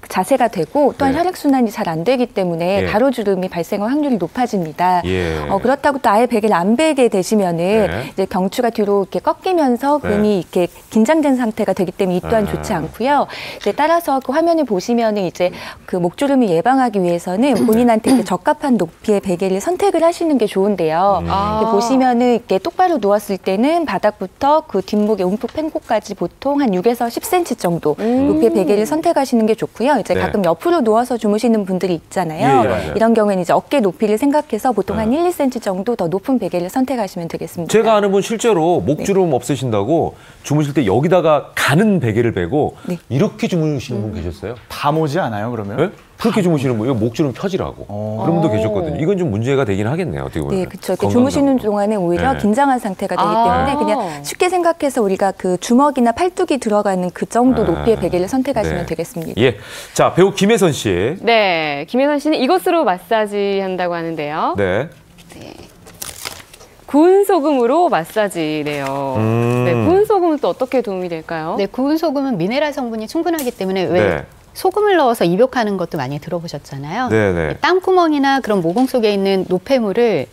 자세가 되고 또한 네. 혈액순환이 잘 안 되기 때문에 예. 가로주름이 발생할 확률이 높아집니다. 예. 그렇다고 또 아예 베개를 안 베게 되시면은 네. 이제 경추가 뒤로 이렇게 꺾이면서 네. 근이 이렇게 긴장된 상태가 되기 때문에 이 또한 네. 좋지 않고요. 이제 따라서 그 화면을 보시면은 이제 그 목주름을 예방하기 위해서는 본인한테 이렇게 적합한 높이의 베개를 선택을 하시는 게 좋은데요. 이렇게 보시면은 이렇게 똑바로 누웠을 때는 바닥부터 그 뒷목의 움푹 팬 곳까지 보통 한 6에서 10cm 정도 높이의 베개를 선택하시는 게 좋고요. 이제 네. 가끔 옆으로 누워서 주무시는 분들이 있잖아요. 예, 맞아요. 이런 경우에는 이제 어깨 높이를 생각해서 보통 네. 한 1, 2cm 정도 더 높은 베개를 선택하시면 되겠습니다. 제가 아는 분 실제로 목주름 없으신다고 주무실 때 여기다가 가는 베개를 베고 네. 이렇게 주무시는 분 계셨어요. 다 모지 않아요, 그러면? 네? 그렇게 주무시는 분이 목주름 펴지라고 그런 분도 계셨거든요. 이건 좀 문제가 되긴 하겠네요. 어떻게 보면. 네, 그렇죠. 이렇게 주무시는 동안에 오히려 네. 긴장한 상태가 되기 때문에 그냥 쉽게 생각해서 우리가 그 주먹이나 팔뚝이 들어가는 그 정도 높이의 베개를 선택하시면 네. 되겠습니다. 예, 자 배우 김혜선 씨. 네, 김혜선 씨는 이것으로 마사지 한다고 하는데요. 네. 구운 소금으로 마사지래요. 네, 구운 소금은 또 어떻게 도움이 될까요? 네, 구운 소금은 미네랄 성분이 충분하기 때문에 왜 네. 소금을 넣어서 입욕하는 것도 많이 들어보셨잖아요. 네네. 땀구멍이나 그런 모공 속에 있는 노폐물을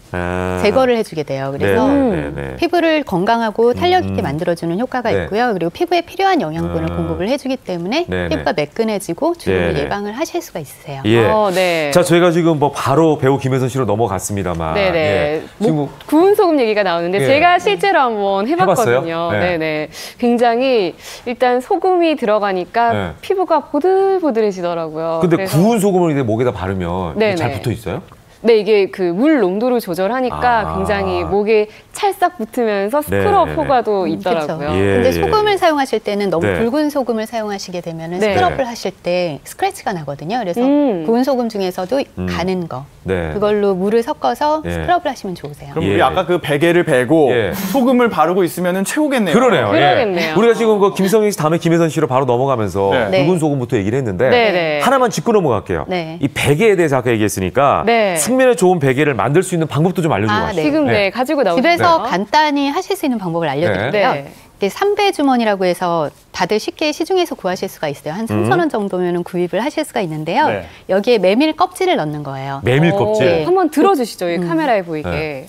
제거를 해주게 돼요. 그래서 네네네. 피부를 건강하고 탄력 있게 만들어주는 효과가 네. 있고요. 그리고 피부에 필요한 영양분을 공급을 해주기 때문에 네네. 피부가 매끈해지고 주름을 네네. 예방을 하실 수가 있으세요. 예. 네. 자 저희가 지금 뭐 바로 배우 김혜선 씨로 넘어갔습니다만. 네네. 예. 지금 구운 소금 얘기가 나오는데 예. 제가 실제로 한번 해봤거든요. 해봤어요? 네. 네네. 굉장히 일단 소금이 들어가니까 네. 피부가 보들보들해지더라고요. 근데 그래서 구운 소금을 이제 목에다 바르면 네네. 잘 붙어 있어요? 네, 이게 그 물 농도를 조절하니까 굉장히 목에 찰싹 붙으면서 스크럽 네네네. 효과도 있더라고요. 예, 근데 예. 소금을 사용하실 때는 너무 네. 굵은 소금을 사용하시게 되면 네. 스크럽을 하실 때 스크래치가 나거든요. 그래서 구운 소금 중에서도 가는 거, 네. 그걸로 물을 섞어서 예. 스크럽을 하시면 좋으세요. 그럼 우리 아까 그 베개를 베고 소금을 바르고 있으면은 최고겠네요. 그러네요. 그러겠네요. 우리가 지금 그 김성희 씨 다음에 김혜선 씨로 바로 넘어가면서 붉은 소금부터 얘기를 했는데 네. 하나만 짚고 넘어갈게요. 네. 이 베개에 대해서 아까 얘기했으니까 네. 숙면에 좋은 베개를 만들 수 있는 방법도 좀 알려주고 가시죠. 지금 가지고 나오세요. 집에서 간단히 하실 수 있는 방법을 알려드릴게요. 네. 이게 삼배 주머니라고 해서 다들 쉽게 시중에서 구하실 수가 있어요. 한 3,000원 정도면 구입을 하실 수가 있는데요. 네. 여기에 메밀 껍질을 넣는 거예요. 메밀 껍질. 네. 한번 들어주시죠. 이 카메라에 보이게.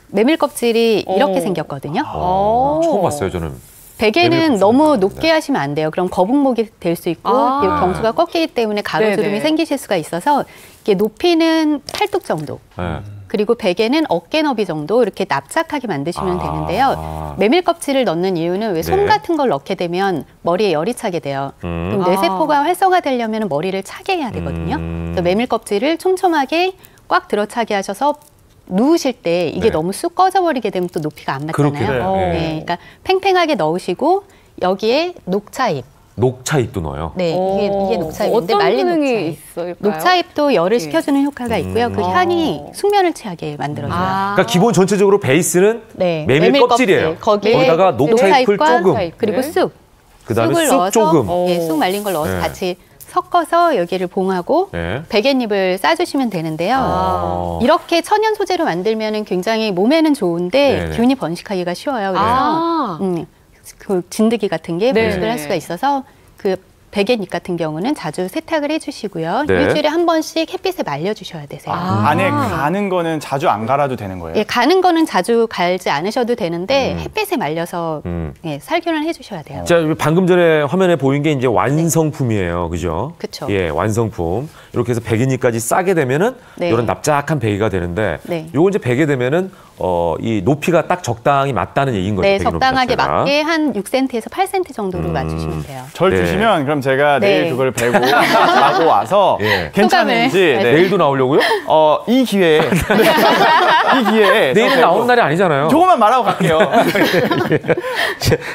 메밀 껍질이 이렇게 생겼거든요. 처음 봤어요, 저는. 베개는 너무 높게 하시면 안 돼요. 그럼 거북목이 될 수 있고 경수가 꺾이기 때문에 가로주름이 생기실 수가 있어서 이게 높이는 팔뚝 정도. 그리고 베개는 어깨 너비 정도 이렇게 납작하게 만드시면 되는데요. 메밀 껍질을 넣는 이유는 왜 솜 같은 걸 넣게 되면 머리에 열이 차게 돼요. 그럼 뇌세포가 활성화되려면 머리를 차게 해야 되거든요. 그래서 메밀 껍질을 촘촘하게 꽉 들어차게 하셔서 누우실 때 이게 너무 쑥 꺼져버리게 되면 또 높이가 안 맞잖아요. 네, 그러니까 팽팽하게 넣으시고 여기에 녹차잎. 녹차잎도 넣어요? 네, 이게 녹차잎인데 어떤 말린 기능이 녹차잎. 녹차잎도 열을 식혀주는 효과가 있고요. 그 향이 숙면을 취하게 만들어줘요. 그러니까 기본 전체적으로 베이스는 메밀 껍질이에요. 거기다가 녹차잎을 조금. 그리고 쑥. 그다음에 쑥을 쑥 넣어서 조금. 쑥 말린 걸 넣어서 같이 섞어서 여기를 봉하고 베갯잎을 싸주시면 되는데요. 이렇게 천연 소재로 만들면 굉장히 몸에는 좋은데 균이 번식하기가 쉬워요. 그래서 그 진드기 같은 게 번식을 할 수가 있어서 그 베갯잎 같은 경우는 자주 세탁을 해주시고요. 일주일에 한 번씩 햇빛에 말려주셔야 되세요. 안에 가는 거는 자주 안 갈아도 되는 거예요? 예, 가는 거는 자주 갈지 않으셔도 되는데 햇빛에 말려서 살균을 해주셔야 돼요. 자, 방금 전에 화면에 보인 게 이제 완성품이에요, 그죠? 그렇죠. 예, 완성품. 이렇게 해서 베갯잎까지 싸게 되면은 이런 납작한 베개가 되는데, 요거 이제 베개 되면은 이 높이가 딱 적당히 맞다는 얘기인 거죠. 네, 적당하게 맞게 한 6cm에서 8cm 정도로 맞추시면 돼요. 절 주시면 그럼 제가 내일 그걸 베고 자고 와서 괜찮은지 내일도 나오려고요? 이 기회에 내일은 나오는 날이 아니잖아요. 조금만 말하고 갈게요.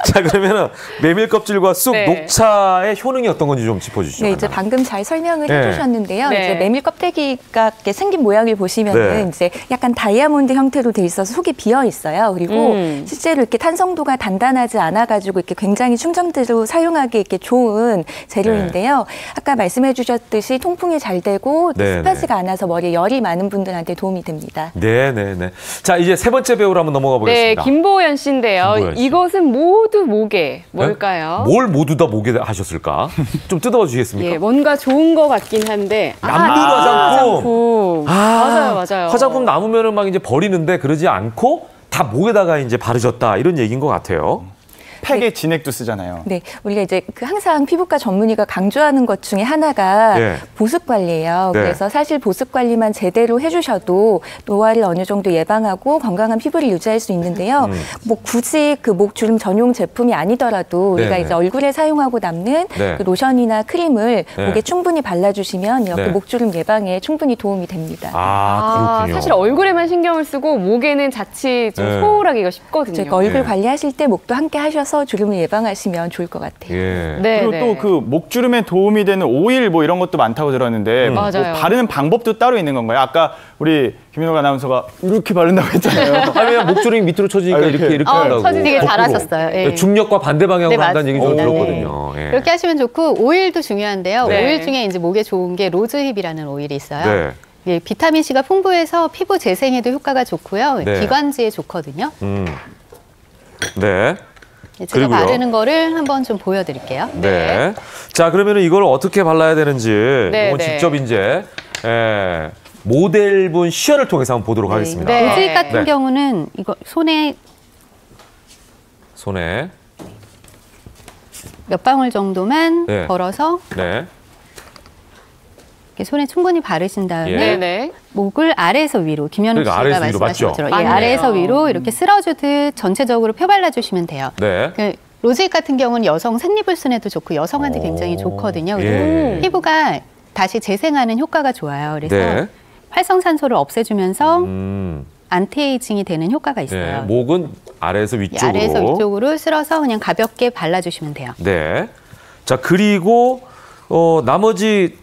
자, 그러면은 메밀 껍질과 쑥 녹차의 효능이 어떤 건지 좀 짚어주시죠. 네, 이제 방금 잘 설명을 해주셨는데요. 이제 메밀 껍데기가 이렇게 생긴 모양을 보시면은 이제 약간 다이아몬드 형태로 돼 있어서 속이 비어 있어요. 그리고 실제로 이렇게 탄성도가 단단하지 않아가지고 이렇게 굉장히 충전대로 사용하기 이렇게 좋은 재료인데요. 아까 말씀해주셨듯이 통풍이 잘 되고 습하지가 않아서 머리에 열이 많은 분들한테 도움이 됩니다. 네네네. 자, 이제 세 번째 배우로 한번 넘어가 보겠습니다. 네, 김보연 씨인데요. 김보연 씨. 이것은 모두 목에 뭘까요? 뭘 모두 다 목에 하셨을까? 좀 뜯어봐 주시겠습니까? 예, 뭔가 좋은 것 같긴 한데 남는 화장품. 맞아요. 화장품 남으면은 막 이제 버리는데 그러지 않고 다 목에다가 이제 바르셨다 이런 얘기인 것 같아요. 팩에 진액도 쓰잖아요. 네, 우리가 이제 항상 피부과 전문의가 강조하는 것 중에 하나가 보습 관리예요. 그래서 사실 보습 관리만 제대로 해주셔도 노화를 어느 정도 예방하고 건강한 피부를 유지할 수 있는데요. 뭐 굳이 그 목 주름 전용 제품이 아니더라도 우리가 이제 얼굴에 사용하고 남는 그 로션이나 크림을 목에 충분히 발라주시면 이렇게 목 주름 예방에 충분히 도움이 됩니다. 그렇군요. 사실 얼굴에만 신경을 쓰고 목에는 자칫 좀 소홀하기가 쉽거든요. 그러니까 얼굴 관리하실 때 목도 함께 하셔서 주름을 예방하시면 좋을 것 같아요. 그리고 또 그 목주름에 도움이 되는 오일 뭐 이런 것도 많다고 들었는데 뭐 바르는 방법도 따로 있는 건가요? 아까 우리 김민호 아나운서가 이렇게 바른다고 했잖아요. 아니면 목주름이 밑으로 쳐지니까 이렇게 한다고. 되게 잘하셨어요. 중력과 반대 방향으로 한다는 얘기 좀 들었거든요. 이렇게 하시면 좋고 오일도 중요한데요. 오일 중에 이제 목에 좋은 게 로즈힙이라는 오일이 있어요. 예, 비타민 C가 풍부해서 피부 재생에도 효과가 좋고요. 기관지에 좋거든요. 네. 제가 그리고요. 바르는 거를 한번 좀 보여드릴게요. 네. 자, 그러면 이걸 어떻게 발라야 되는지 이건 네. 직접 이제 모델분 시연을 통해서 한번 보도록 하겠습니다. 로즈힙 같은 경우는 이거 손에 몇 방울 정도만 걸어서 이렇게 손에 충분히 바르신 다음에 목을 아래에서 위로 김현욱 씨가 말씀하신 것처럼 아래에서 위로 이렇게 쓸어주듯 전체적으로 펴발라주시면 돼요. 그 로즈힙 같은 경우는 여성 생리불순에도 좋고 여성한테 굉장히 좋거든요. 그리고 피부가 다시 재생하는 효과가 좋아요. 그래서 활성산소를 없애주면서 안티에이징이 되는 효과가 있어요. 목은 아래에서 위쪽으로. 아래에서 위쪽으로 쓸어서 그냥 가볍게 발라주시면 돼요. 네. 자, 그리고 나머지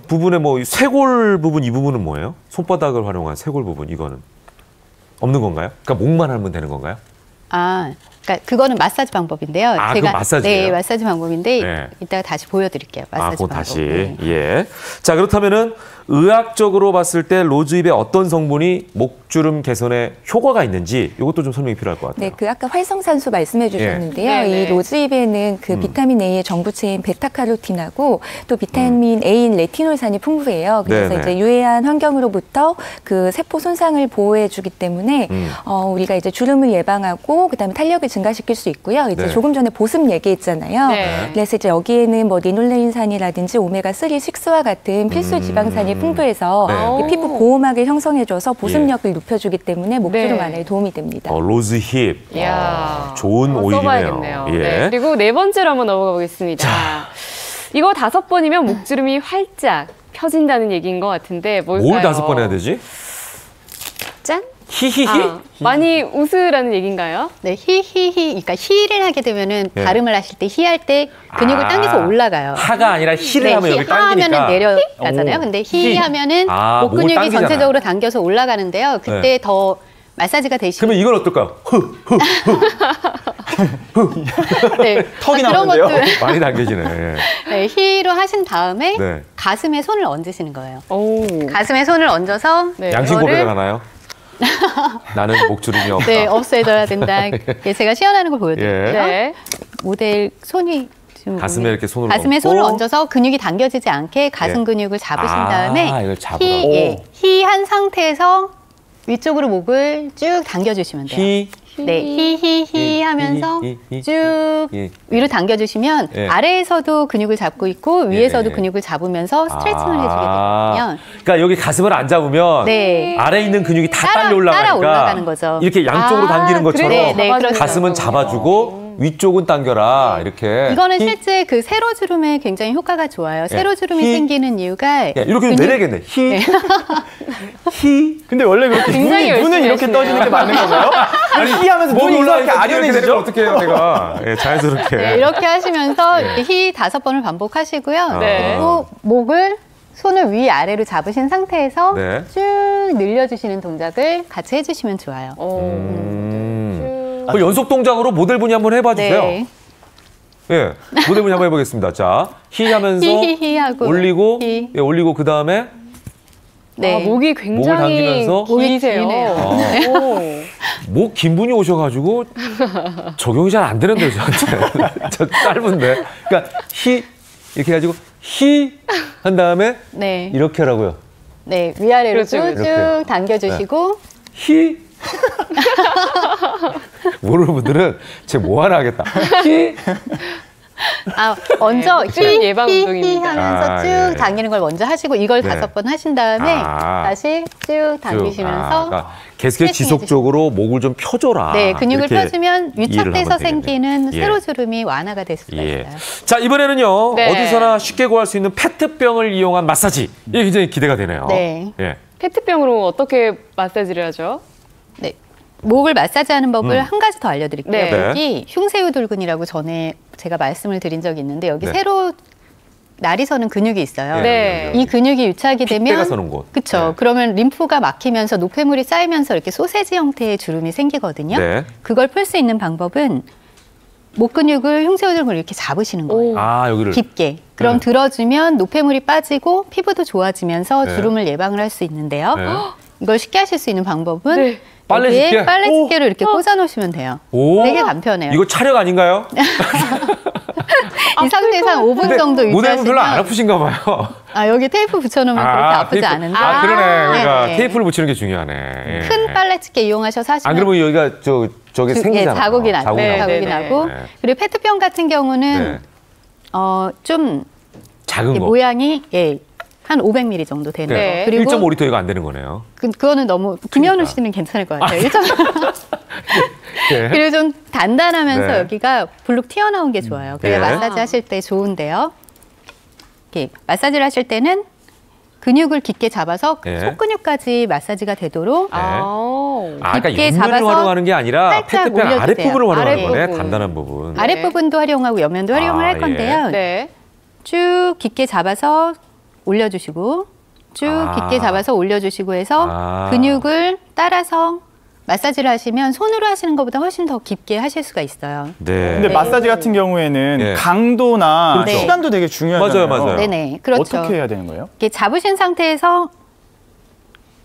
부분에 뭐 쇄골 부분 이 부분은 뭐예요? 손바닥을 활용한 쇄골 부분 이거는 없는 건가요? 그러니까 목만 하면 되는 건가요? 그러니까 그거는 마사지 방법인데요. 제가 마사지예요? 네, 마사지 방법인데 네. 이따가 다시 보여드릴게요. 마사지 그건 방법. 다시. 네. 예. 자, 그렇다면은 의학적으로 봤을 때 로즈힙에 어떤 성분이 목주름 개선에 효과가 있는지 이것도 좀 설명이 필요할 것 같아요. 네, 그 아까 활성산소 말씀해 주셨는데요. 예. 이 로즈힙에는 그 비타민 A의 정부체인 베타카로틴하고 또 비타민 A인 레티놀산이 풍부해요. 그래서 네네. 이제 유해한 환경으로부터 그 세포 손상을 보호해 주기 때문에 우리가 이제 주름을 예방하고 그다음에 탄력을 증가시킬 수 있고요. 이제 네. 조금 전에 보습 얘기했잖아요. 네. 그래서 이제 여기에는 뭐 리놀레인산이라든지 오메가3 식수와 같은 필수 지방산이 풍부해서 네. 이 피부 보호막을 형성해줘서 보습력을 높여주기 때문에 목주름 네. 완화에 도움이 됩니다. 로즈힙. 이야. 좋은 오일이네요. 써봐야겠네요. 예. 네. 그리고 네 번째로 한번 넘어가 보겠습니다. 이거 5번이면 목주름이 활짝 펴진다는 얘기인 것 같은데 뭘까요? 뭘 5번 해야 되지? 짠? 히히히? 많이 웃으라는 얘기인가요? 네, 그러니까 히를 하게 되면은 네. 발음을 하실 때 히 할 때 근육을 당겨서 올라가요. 하가 아니라 히를 하면 여기 하 당기니까. 하면은 내려가잖아요. 근데 히 하면은 목 목을 근육이 당기잖아요. 전체적으로 당겨서 올라가는데요. 그때 네. 더 마사지가 되시면 그러면 이건 어떨까요? 네. 턱이 그런 나오는데요? 것들 많이 당겨지네. 네, 히로 하신 다음에 네. 가슴에 손을 얹으시는 거예요. 오. 가슴에 손을 얹어서 네. 양심 이거를- 고백을 하나요? 나는 목주름이 없다. 네, 없애줘야 된다. 예, 제가 시연하는 걸 보여드릴게요. 네. 모델 손이 좀 가슴에 이렇게 손을 가슴에 얹고. 손을 얹어서 근육이 당겨지지 않게 가슴 예. 근육을 잡으신 아, 다음에 이걸 잡으라고. 히한 상태에서 위쪽으로 목을 쭉 당겨주시면 돼요. 히. 네, 히히히 하면서 히. 쭉 예. 위로 당겨주시면 예. 아래에서도 근육을 잡고 있고 위에서도 예. 근육을 잡으면서 스트레칭을 해주게 되거든요. 그러니까 여기 가슴을 안 잡으면 네. 아래에 있는 근육이 다 따라 딸려 올라가니까 따라 올라가는 거죠. 이렇게 양쪽으로 당기는 것처럼 네, 네, 그렇죠. 가슴은 잡아주고 위쪽은 당겨라 이렇게. 이거는 히. 실제 그 세로주름에 굉장히 효과가 좋아요. 세로주름이 히. 생기는 이유가 야, 이렇게 내려야겠네. 히. 히. 근데 원래 그렇게 굉장히 눈은 열심히 이렇게 하시네요. 떠지는 게 맞는 건가요? 아니 히 하면서 몸이 눈이 이렇게 올라가니까 아련해지죠? 어떻게 해요, 내가. 예, 자연스럽게. 네, 이렇게 하시면서 이렇게 히 5번을 반복하시고요. 네. 그리고 목을 손을 위아래로 잡으신 상태에서 네. 쭉 늘려주시는 동작을 같이 해주시면 좋아요. 그 연속 동작으로 모델분이 한번 해봐 주세요. 네. 예, 모델분이 한번 해보겠습니다. 자, 히 하면서 히히히 하고 올리고, 히. 예, 올리고 그 다음에 네. 목이 굉장히 당기면서 기세요. 기네요. 오. 목 긴 분이 오셔가지고 적용이 잘 안 되는데요, 저한테. 저 짧은데. 그러니까 히 이렇게 해가지고 히 한 다음에 네. 이렇게 하라고요. 네, 위아래로 그렇죠, 쭉 이렇게. 당겨주시고 히. 모르는 분들은 쟤 뭐 하나 하겠다. 히. 먼저 목주름 예방 히 운동입니다. 하면서 쭉 예. 당기는 걸 먼저 하시고 이걸 네. 5번 하신 다음에 아. 다시 쭉 당기시면서 그러니까 계속해서 지속적으로 목을 좀 펴줘라. 네, 근육을 이렇게 펴주면 이해를 위착돼서 하면 되겠네요. 생기는 예. 세로주름이 완화가 될 수가 예. 있어요. 자, 이번에는요. 네. 어디서나 쉽게 구할 수 있는 페트병을 이용한 마사지. 이게 굉장히 기대가 되네요. 네. 예. 페트병으로 어떻게 마사지를 하죠? 네. 목을 마사지하는 법을 한 가지 더 알려드릴게요. 네. 여기 흉쇄유돌근이라고 전에 제가 말씀을 드린 적이 있는데 여기 네. 새로 날이 서는 근육이 있어요. 네. 이 근육이 유착이 핏대가 되면 서는 곳. 그렇죠. 네. 그러면 림프가 막히면서 노폐물이 쌓이면서 이렇게 소세지 형태의 주름이 생기거든요. 네. 그걸 풀 수 있는 방법은 목 근육을 흉쇄유돌근을 이렇게 잡으시는 거예요. 아, 여기를. 깊게. 그럼 네. 들어주면 노폐물이 빠지고 피부도 좋아지면서 네. 주름을 예방을 할 수 있는데요. 네. 이걸 쉽게 하실 수 있는 방법은 네. 빨래 여기에 집게? 빨래 집게로 이렇게 꽂아 놓으시면 돼요. 오. 되게 간편해요. 이거 촬영 아닌가요? 이 상태에서 한 5분 정도 모델은 별로 안 유지하시면 아프신가 봐요. 여기 테이프 붙여놓으면 그렇게 아프지 않은데 아, 그러네. 그러니까 네. 테이프를 붙이는 게 중요하네. 예. 큰 빨래 집게 이용하셔서 하시면 안 그러면 여기가 저게 생기잖아요. 자국이 나고 네, 자국이 네, 나고 네. 그리고 페트병 같은 경우는 네. 좀 작은 거. 모양이 한 500ml 정도 되는 네. 거. 그리고 1.5리터 이거 안 되는 거네요. 그거는 너무 김현우 씨는 괜찮을 것 같아요. 네. 그리고 좀 단단하면서 네. 여기가 불룩 튀어나온 게 좋아요. 그래야 네. 마사지 하실 때 좋은데요. 이렇게 마사지를 하실 때는 근육을 깊게 잡아서 네. 속근육까지 마사지가 되도록 그러니까 깊게 옆면을 잡아서 활용하는 게 아니라 살짝 페트병 올려주세요. 아랫부분을 활용하는 거네. 아랫부분. 단단한 부분. 아랫부분도 활용하고 옆면도 활용을 할 예. 건데요. 네. 쭉 깊게 잡아서 올려주시고 쭉 깊게 잡아서 올려주시고 해서 근육을 따라서 마사지를 하시면 손으로 하시는 것보다 훨씬 더 깊게 하실 수가 있어요. 네. 근데 마사지 같은 경우에는 강도나 시간도 되게 중요하잖아요. 맞아요. 네네. 그렇죠. 어떻게 해야 되는 거예요? 이렇게 잡으신 상태에서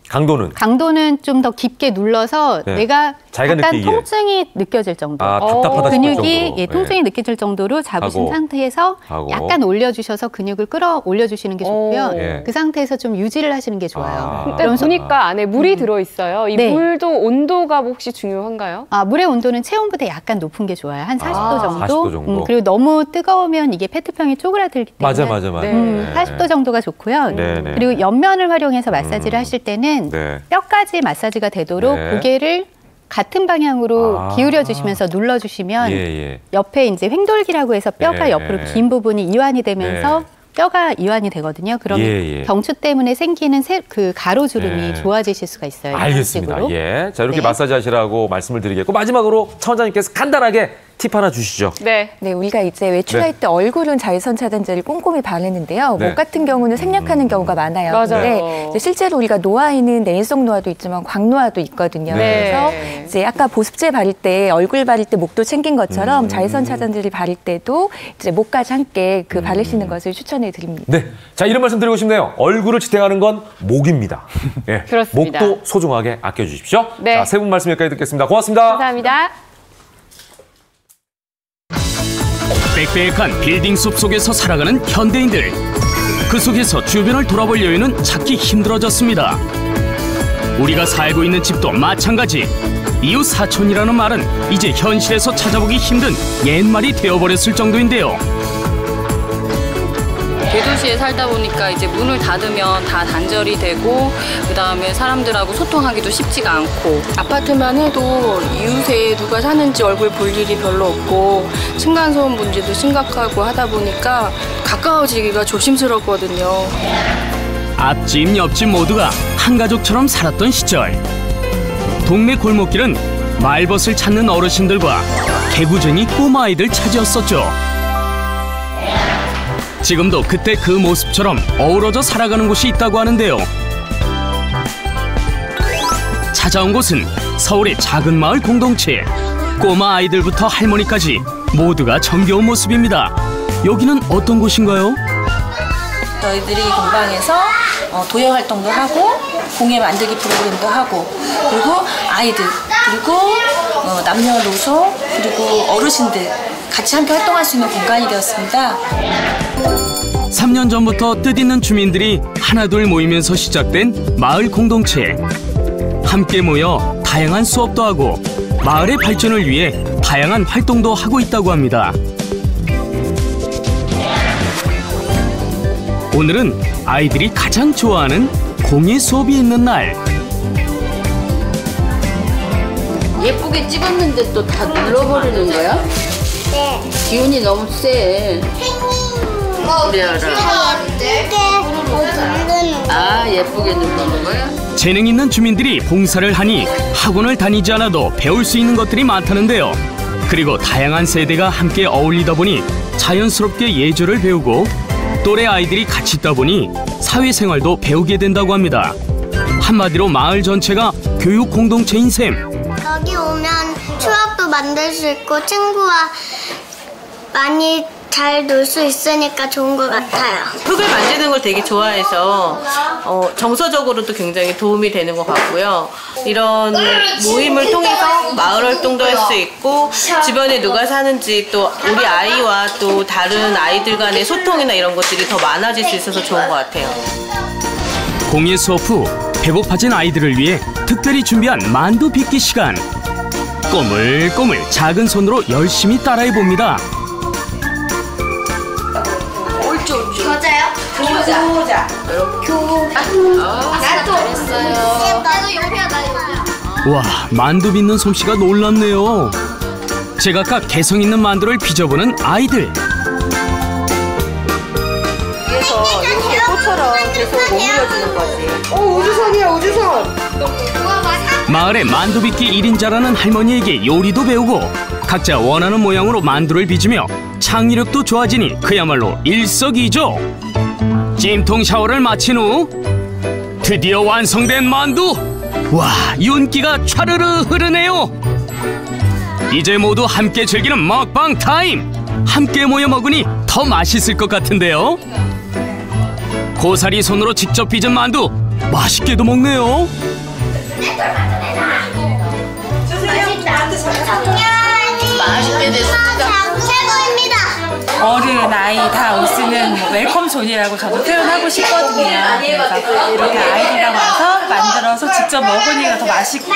강도는 좀 더 깊게 눌러서 내가 약간 느끼기에. 통증이 느껴질 정도. 답답하다 근육이 통증이 느껴질 정도로 잡으신 상태에서 약간 올려주셔서 근육을 끌어올려주시는 게 좋고요. 그 상태에서 좀 유지를 하시는 게 좋아요. 근데 보니까 안에 물이 들어있어요. 이 물도 온도가 혹시 중요한가요? 물의 온도는 체온보다 약간 높은 게 좋아요. 한 40도 정도. 40도 정도. 그리고 너무 뜨거우면 이게 페트병이 쪼그라들기 때문에 맞아. 40도 정도가 좋고요. 그리고 옆면을 활용해서 마사지를 하실 때는 뼈까지 마사지가 되도록 고개를 같은 방향으로 기울여 주시면서 눌러 주시면 옆에 이제 횡돌기라고 해서 뼈가 옆으로 긴 부분이 이완이 되면서 뼈가 이완이 되거든요. 그러면 경추 때문에 생기는 그 가로주름이 좋아지실 수가 있어요. 알겠습니다. 자, 이렇게 마사지 하시라고 말씀을 드리겠고 마지막으로 차 원장님께서 간단하게 팁 하나 주시죠. 네, 우리가 이제 외출할 때 얼굴은 자외선 차단제를 꼼꼼히 바르는데요. 목 같은 경우는 생략하는 경우가 많아요. 근데 이제 실제로 우리가 노화에는 내인성 노화도 있지만 광노화도 있거든요. 그래서 이제 아까 보습제 바를 때 얼굴 바를 때 목도 챙긴 것처럼 자외선 차단제를 바를 때도 이제 목까지 함께 바르시는 것을 추천해 드립니다. 네, 자 이런 말씀 드리고 싶네요. 얼굴을 지탱하는 건 목입니다. 그렇습니다. 목도 소중하게 아껴주십시오. 자, 세 분 말씀 여기까지 듣겠습니다. 고맙습니다. 감사합니다. 빽빽한 빌딩 숲 속에서 살아가는 현대인들. 그 속에서 주변을 돌아볼 여유는 찾기 힘들어졌습니다. 우리가 살고 있는 집도 마찬가지. 이웃 사촌이라는 말은 이제 현실에서 찾아보기 힘든 옛말이 되어버렸을 정도인데요. 대도시에 살다 보니까 이제 문을 닫으면 다 단절이 되고 그다음에 사람들하고 소통하기도 쉽지가 않고 아파트만 해도 이웃에 누가 사는지 얼굴 볼 일이 별로 없고 층간소음 문제도 심각하고 하다 보니까 가까워지기가 조심스럽거든요. 앞집 옆집 모두가 한 가족처럼 살았던 시절. 동네 골목길은 말벗을 찾는 어르신들과 개구쟁이 꼬마아이들 차지였었죠. 지금도 그때 그 모습처럼 어우러져 살아가는 곳이 있다고 하는데요. 찾아온 곳은 서울의 작은 마을 공동체. 꼬마 아이들부터 할머니까지 모두가 정겨운 모습입니다. 여기는 어떤 곳인가요? 저희들이 공방에서 도예 활동도 하고 공예 만들기 프로그램도 하고 그리고 아이들 그리고 남녀노소 그리고 어르신들 같이 함께 활동할 수 있는 공간이 되었습니다. 3년 전부터 뜻있는 주민들이 하나둘 모이면서 시작된 마을 공동체. 함께 모여 다양한 수업도 하고 마을의 발전을 위해 다양한 활동도 하고 있다고 합니다. 오늘은 아이들이 가장 좋아하는 공예 수업이 있는 날. 예쁘게 찍었는데 또 다 눌러버리는 거야? 네. 기운이 너무 세. 그래라. 아, 예쁘게 누르는 거야? 재능 있는 주민들이 봉사를 하니 학원을 다니지 않아도 배울 수 있는 것들이 많다는데요. 그리고 다양한 세대가 함께 어울리다 보니 자연스럽게 예절을 배우고 또래 아이들이 같이 있다 보니 사회생활도 배우게 된다고 합니다. 한마디로 마을 전체가 교육 공동체인 셈. 여기 오면 추억도 만들 수 있고 친구와 많이 잘 놀 수 있으니까 좋은 것 같아요. 흙을 만지는 걸 되게 좋아해서 정서적으로도 굉장히 도움이 되는 것 같고요. 이런 모임을 통해서 마을 활동도 할 수 있고 주변에 누가 사는지 또 우리 아이와 또 다른 아이들 간의 소통이나 이런 것들이 더 많아질 수 있어서 좋은 것 같아요. 공예 수업 후 배고파진 아이들을 위해 특별히 준비한 만두 빚기 시간. 꼬물꼬물 작은 손으로 열심히 따라해봅니다. 겨자요? 교자. 나도 잘했어요. 나도 요리하다. 와, 만두 빚는 솜씨가 놀랍네요. 제각각 개성 있는 만두를 빚어보는 아이들. 위에서 이렇게 꽃처럼 계속 머무려주는 거지. 우주선이야, 우주선. 마을의 만두 빚기 1인자라는 할머니에게 요리도 배우고 각자 원하는 모양으로 만두를 빚으며 창의력도 좋아지니 그야말로 일석이조. 찜통 샤워를 마친 후 드디어 완성된 만두. 와, 윤기가 촤르르 흐르네요. 이제 모두 함께 즐기는 먹방 타임. 함께 모여 먹으니 더 맛있을 것 같은데요. 고사리 손으로 직접 빚은 만두, 맛있게도 먹네요. 맛있게 됐습니다. 어른, 아이 다 올 수 있는 웰컴 존이라고 저도 표현하고 싶거든요. 그래서 이렇게 아이들이랑 와서 만들어서 직접 먹으니까 더 맛있고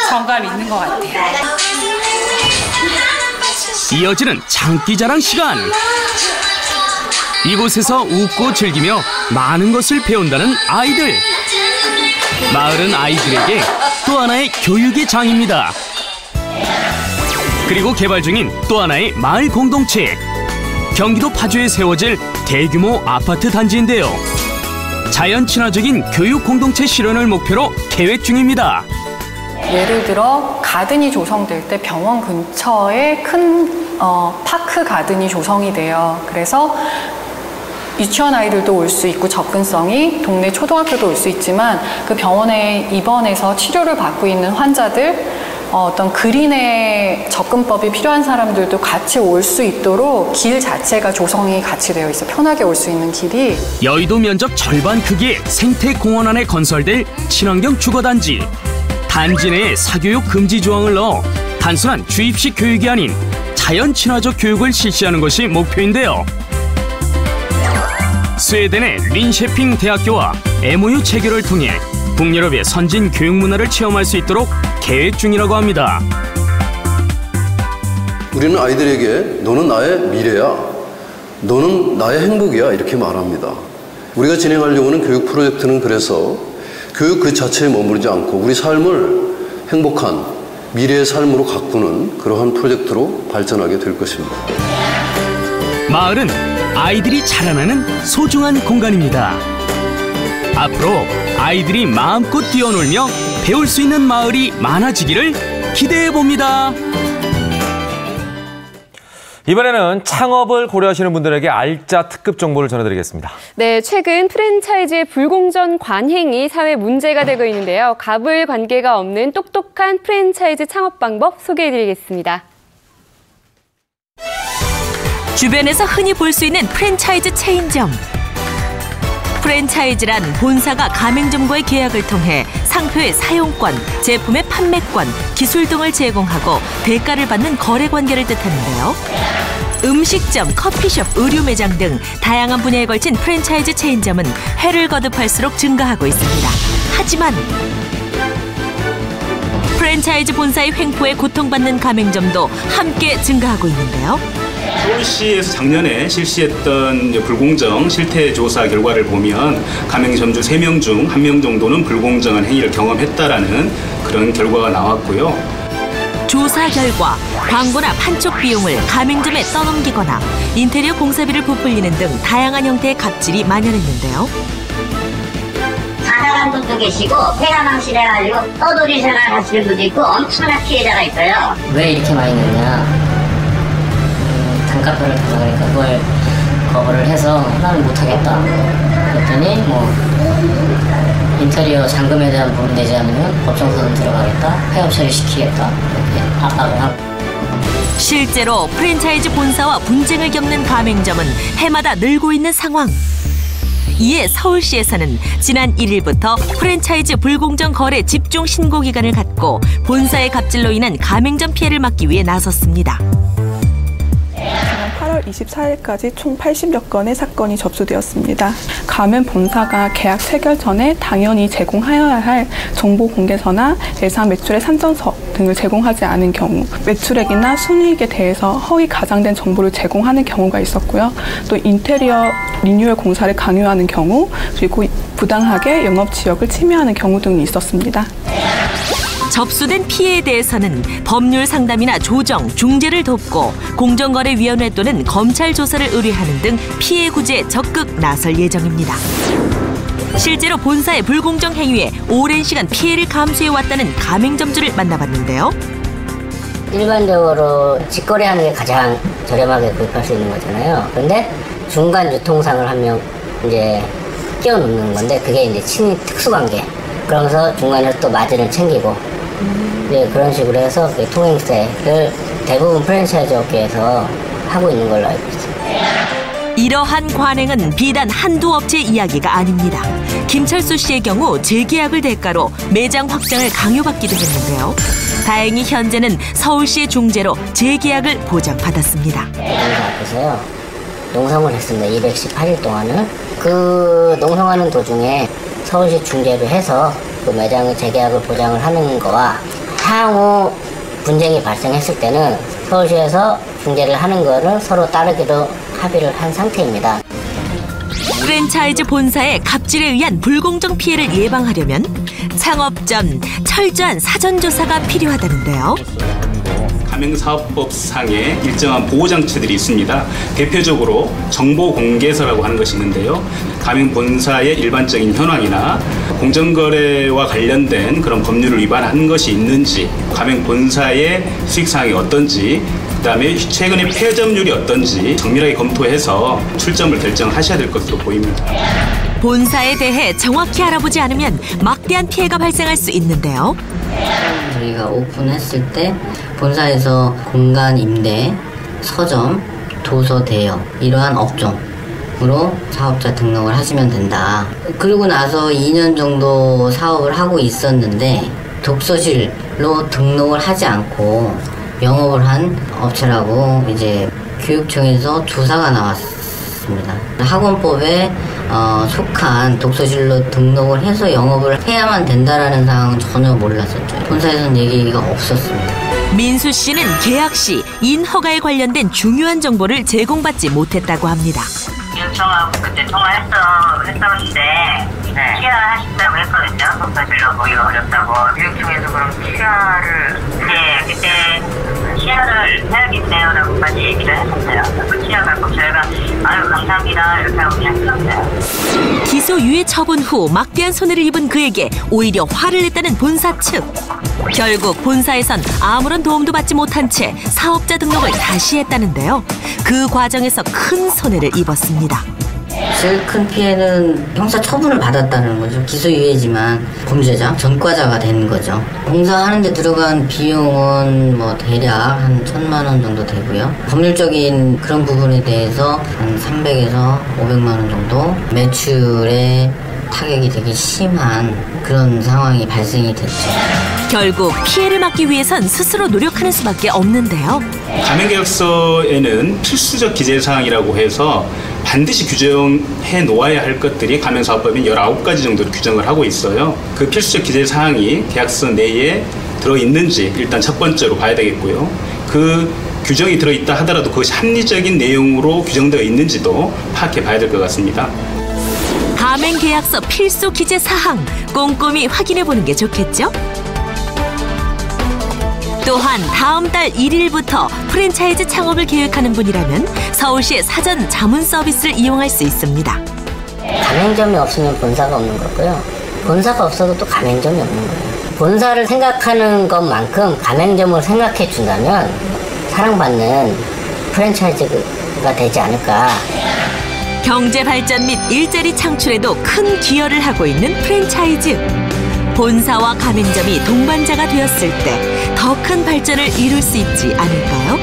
정감 있는 것 같아요. 이어지는 장기자랑 시간. 이곳에서 웃고 즐기며 많은 것을 배운다는 아이들. 마을은 아이들에게 또 하나의 교육의 장입니다. 그리고 개발 중인 또 하나의 마을 공동체. 경기도 파주에 세워질 대규모 아파트 단지인데요. 자연 친화적인 교육 공동체 실현을 목표로 계획 중입니다. 예를 들어 가든이 조성될 때 병원 근처에 큰 파크 가든이 조성이 돼요. 그래서 유치원 아이들도 올 수 있고 접근성이 동네 초등학교도 올 수 있지만 그 병원에 입원해서 치료를 받고 있는 환자들 어떤 그린의 접근법이 필요한 사람들도 같이 올 수 있도록 길 자체가 조성이 같이 되어 있어 편하게 올 수 있는 길이. 여의도 면적 절반 크기의 생태공원 안에 건설될 친환경 주거단지. 단지 내에 사교육 금지 조항을 넣어 단순한 주입식 교육이 아닌 자연 친화적 교육을 실시하는 것이 목표인데요. 스웨덴의 린셰핑 대학교와 MOU 체결을 통해 북유럽의 선진 교육 문화를 체험할 수 있도록 계획 중이라고 합니다. 우리는 아이들에게 너는 나의 미래야, 너는 나의 행복이야 이렇게 말합니다. 우리가 진행하려고 하는 교육 프로젝트는 그래서 교육 그 자체에 머무르지 않고 우리 삶을 행복한 미래의 삶으로 가꾸는 그러한 프로젝트로 발전하게 될 것입니다. 마을은 아이들이 자라나는 소중한 공간입니다. 앞으로 아이들이 마음껏 뛰어놀며 배울 수 있는 마을이 많아지기를 기대해봅니다. 이번에는 창업을 고려하시는 분들에게 알짜 특급 정보를 전해드리겠습니다. 네, 최근 프랜차이즈의 불공정 관행이 사회 문제가 되고 있는데요. 갑을 관계가 없는 똑똑한 프랜차이즈 창업 방법 소개해드리겠습니다. 주변에서 흔히 볼 수 있는 프랜차이즈 체인점. 프랜차이즈란 본사가 가맹점과의 계약을 통해 상표의 사용권, 제품의 판매권, 기술 등을 제공하고 대가를 받는 거래 관계를 뜻하는데요. 음식점, 커피숍, 의류 매장 등 다양한 분야에 걸친 프랜차이즈 체인점은 회를 거듭할수록 증가하고 있습니다. 하지만 프랜차이즈 본사의 횡포에 고통받는 가맹점도 함께 증가하고 있는데요. 서울시에서 작년에 실시했던 불공정 실태조사 결과를 보면 가맹점주 3명 중 1명 정도는 불공정한 행위를 경험했다라는 그런 결과가 나왔고요. 조사 결과 광고나 판촉 비용을 가맹점에 떠넘기거나 인테리어 공사비를 부풀리는 등 다양한 형태의 갑질이 만연했는데요. 자잘한 분도 계시고 폐가 망신해가지고 떠돌이 생활 하시는 분도 있고 엄청난 피해자가 있어요. 왜 이렇게 많이 넣냐? 단가표를 가져가니까 그걸 거부를 해서 나는 못하겠다. 그랬더니 인테리어 잔금에 대한 부분 내지 않으면 법정소송 들어가겠다. 폐업 처리시키겠다. 이렇게 압박을 하고. 실제로 프랜차이즈 본사와 분쟁을 겪는 가맹점은 해마다 늘고 있는 상황. 이에 서울시에서는 지난 1일부터 프랜차이즈 불공정 거래 집중 신고 기간을 갖고 본사의 갑질로 인한 가맹점 피해를 막기 위해 나섰습니다. 지난 8월 24일까지 총 80여 건의 사건이 접수되었습니다. 가맹 본사가 계약 체결 전에 당연히 제공하여야 할 정보 공개서나 예상 매출의 산정서 등을 제공하지 않은 경우, 매출액이나 순이익에 대해서 허위 가장된 정보를 제공하는 경우가 있었고요. 또 인테리어 리뉴얼 공사를 강요하는 경우, 그리고 부당하게 영업 지역을 침해하는 경우 등이 있었습니다. 접수된 피해에 대해서는 법률 상담이나 조정, 중재를 돕고 공정거래위원회 또는 검찰 조사를 의뢰하는 등 피해 구제에 적극 나설 예정입니다. 실제로 본사의 불공정 행위에 오랜 시간 피해를 감수해왔다는 가맹점주를 만나봤는데요. 일반적으로 직거래하는 게 가장 저렴하게 구입할 수 있는 거잖아요. 그런데 중간 유통상을 한 명 이제 끼워놓는 건데 그게 이제 친인 특수관계. 그러면서 중간에 또 마진을 챙기고 이제 그런 식으로 해서 그 통행세를 대부분 프랜차이즈 업계에서 하고 있는 걸로 알고 있습니다. 이러한 관행은 비단 한두 업체 이야기가 아닙니다. 김철수 씨의 경우 재계약을 대가로 매장 확장을 강요받기도 했는데요. 다행히 현재는 서울시의 중재로 재계약을 보장받았습니다. 농사 앞에서요. 농성을 했습니다. 218일 동안을. 그 농성하는 도중에 서울시 중재를 해서 그 매장의 재계약을 보장을 하는 거와 향후 분쟁이 발생했을 때는 서울시에서 중재를 하는 거를 서로 따르기로 합의를 한 상태입니다. 프랜차이즈 본사의 갑질에 의한 불공정 피해를 예방하려면 창업 전 철저한 사전조사가 필요하다는데요. 가맹사업법상의 일정한 보호장치들이 있습니다. 대표적으로 정보공개서라고 하는 것이 있는데요. 가맹 본사의 일반적인 현황이나 공정거래와 관련된 그런 법률을 위반한 것이 있는지, 가맹 본사의 수익사항이 어떤지, 그다음에 최근에 폐점률이 어떤지 정밀하게 검토해서 출점을 결정하셔야 될 것으로 보입니다. 본사에 대해 정확히 알아보지 않으면 막대한 피해가 발생할 수 있는데요. 저희가 오픈했을 때 본사에서 공간 임대, 서점, 도서 대여 이러한 업종으로 사업자 등록을 하시면 된다. 그리고 나서 2년 정도 사업을 하고 있었는데 독서실로 등록을 하지 않고 영업을 한 업체라고 이제 교육청에서 조사가 나왔습니다. 학원법에 속한 독서실로 등록을 해서 영업을 해야만 된다라는 사항은 전혀 몰랐었죠. 본사에서는 얘기가 없었습니다. 민수 씨는 계약 시 인허가에 관련된 중요한 정보를 제공받지 못했다고 합니다. 교육청하고 그때 했었는데 취하하신다고 했거든요. 독서실로 모이가 어렵다고. 교육청에서 그럼 그때 취하를 해야겠네요라고까지 얘기를 했었어요. 그 취하 갖고 저희가 아유 감사합니다 이렇게 하고 그냥 했었어요. 기소 유예 처분 후 막대한 손해를 입은 그에게 오히려 화를 냈다는 본사 측. 결국 본사에선 아무런 도움도 받지 못한 채 사업자 등록을 다시 했다는데요. 그 과정에서 큰 손해를 입었습니다. 제일 큰 피해는 형사 처분을 받았다는 거죠. 기소유예지만 범죄자, 전과자가 되는 거죠. 공사하는 데 들어간 비용은 뭐 대략 한 1,000만 원 정도 되고요. 법률적인 그런 부분에 대해서 한 300에서 500만 원 정도 매출에 타격이 되게 심한 그런 상황이 발생이 됐죠. 결국 피해를 막기 위해선 스스로 노력하는 수밖에 없는데요. 가맹계약서에는 필수적 기재사항이라고 해서 반드시 규정해 놓아야 할 것들이 가맹사업법인 19가지 정도로 규정을 하고 있어요. 그 필수적 기재사항이 계약서 내에 들어있는지 일단 첫 번째로 봐야 되겠고요. 그 규정이 들어있다 하더라도 그것이 합리적인 내용으로 규정되어 있는지도 파악해 봐야 될 것 같습니다. 가맹계약서 필수 기재 사항 꼼꼼히 확인해 보는 게 좋겠죠? 또한 다음 달 1일부터 프랜차이즈 창업을 계획하는 분이라면 서울시의 사전 자문 서비스를 이용할 수 있습니다. 가맹점이 없으면 본사가 없는 거고요. 본사가 없어도 또 가맹점이 없는 거예요. 본사를 생각하는 것만큼 가맹점을 생각해 준다면 사랑받는 프랜차이즈가 되지 않을까. 경제 발전 및 일자리 창출에도 큰 기여를 하고 있는 프랜차이즈. 본사와 가맹점이 동반자가 되었을 때 더 큰 발전을 이룰 수 있지 않을까요?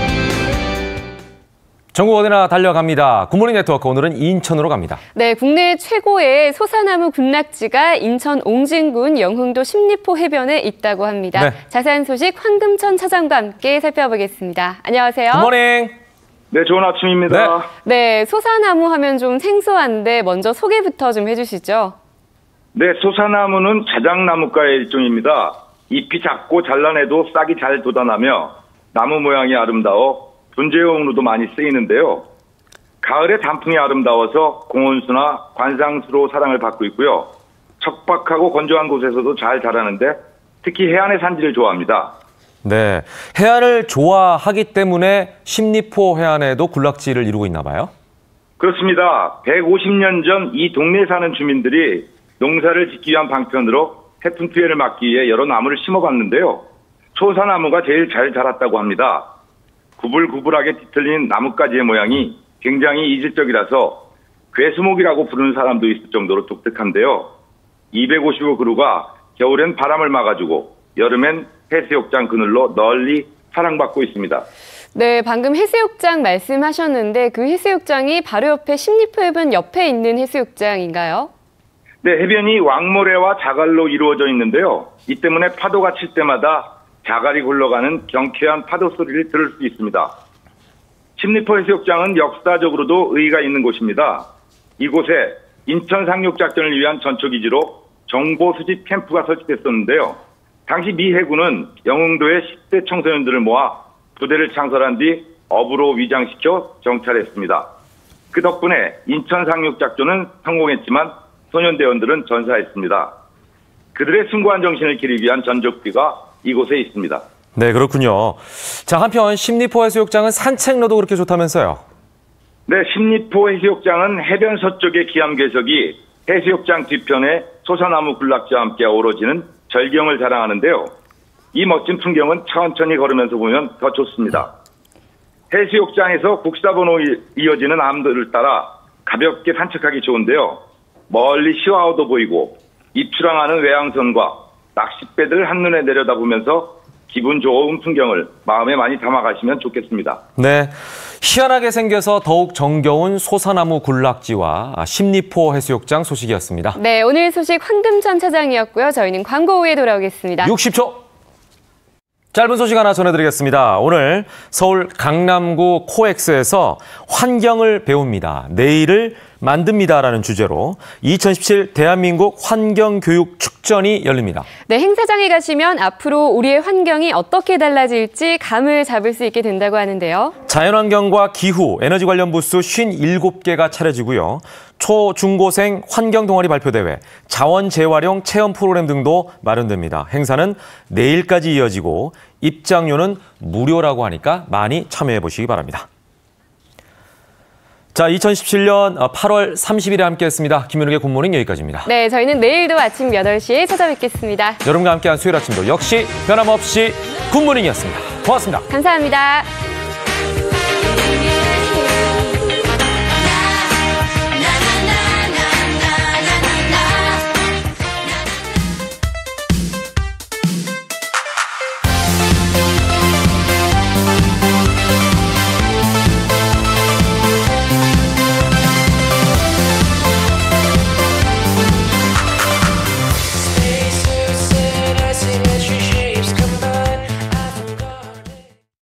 전국 어디나 달려갑니다. 굿모닝 네트워크, 오늘은 인천으로 갑니다. 네, 국내 최고의 소사나무 군락지가 인천 옹진군 영흥도 십리포 해변에 있다고 합니다. 네. 자세한 소식 황금천 차장과 함께 살펴보겠습니다. 안녕하세요. 굿모닝. 네, 좋은 아침입니다. 네, 소사나무 하면 좀 생소한데 먼저 소개부터 좀 해주시죠. 네, 소사나무는 자작나무과의 일종입니다. 잎이 작고 잘라내도 싹이 잘 돋아나며 나무 모양이 아름다워 분재용으로도 많이 쓰이는데요. 가을에 단풍이 아름다워서 공원수나 관상수로 사랑을 받고 있고요. 척박하고 건조한 곳에서도 잘 자라는데 특히 해안의 산지를 좋아합니다. 네, 해안을 좋아하기 때문에 십리포 해안에도 군락지를 이루고 있나 봐요? 그렇습니다. 150년 전 이 동네에 사는 주민들이 농사를 짓기 위한 방편으로 태풍 피해를 막기 위해 여러 나무를 심어봤는데요. 소사나무가 제일 잘 자랐다고 합니다. 구불구불하게 뒤틀린 나뭇가지의 모양이 굉장히 이질적이라서 괴수목이라고 부르는 사람도 있을 정도로 독특한데요. 255그루가 겨울엔 바람을 막아주고 여름엔 해수욕장 그늘로 널리 사랑받고 있습니다. 네, 방금 해수욕장 말씀하셨는데 그 해수욕장이 바로 옆에 십리포해변 옆에 있는 해수욕장인가요? 네, 해변이 왕모래와 자갈로 이루어져 있는데요. 이 때문에 파도가 칠 때마다 자갈이 굴러가는 경쾌한 파도 소리를 들을 수 있습니다. 십리포 해수욕장은 역사적으로도 의의가 있는 곳입니다. 이곳에 인천 상륙작전을 위한 전초기지로 정보 수집 캠프가 설치됐었는데요. 당시 미 해군은 영흥도의 10대 청소년들을 모아 부대를 창설한 뒤 어부로 위장시켜 정찰했습니다. 그 덕분에 인천 상륙작전은 성공했지만 소년대원들은 전사했습니다. 그들의 숭고한 정신을 기리기 위한 전적비가 이곳에 있습니다. 네, 그렇군요. 자, 한편 십리포 해수욕장은 산책로도 그렇게 좋다면서요? 네, 십리포 해수욕장은 해변 서쪽의 기암괴석이 해수욕장 뒤편에 소사나무 군락지와 함께 어우러지는 절경을 자랑하는데요. 이 멋진 풍경은 천천히 걸으면서 보면 더 좋습니다. 해수욕장에서 국사번호 이어지는 암들을 따라 가볍게 산책하기 좋은데요. 멀리 시와호도 보이고 입출항하는 외항선과 낚싯배들 한눈에 내려다보면서 기분 좋은 풍경을 마음에 많이 담아가시면 좋겠습니다. 네, 희한하게 생겨서 더욱 정겨운 소사나무 군락지와 십리포 해수욕장 소식이었습니다. 네, 오늘 소식 황금천 차장이었고요. 저희는 광고 후에 돌아오겠습니다. 60초. 짧은 소식 하나 전해드리겠습니다. 오늘 서울 강남구 코엑스에서 환경을 배웁니다. 내일을 만듭니다라는 주제로 2017 대한민국 환경교육 축전이 열립니다. 네, 행사장에 가시면 앞으로 우리의 환경이 어떻게 달라질지 감을 잡을 수 있게 된다고 하는데요. 자연환경과 기후, 에너지 관련 부스 57개가 차려지고요. 초, 중고생 환경 동아리 발표대회, 자원 재활용 체험 프로그램 등도 마련됩니다. 행사는 내일까지 이어지고 입장료는 무료라고 하니까 많이 참여해 보시기 바랍니다. 자, 2017년 8월 30일에 함께했습니다. 김윤욱의 굿모닝 여기까지입니다. 네, 저희는 내일도 아침 8시에 찾아뵙겠습니다. 여러분과 함께한 수요일 아침도 역시 변함없이 굿모닝이었습니다. 고맙습니다. 감사합니다.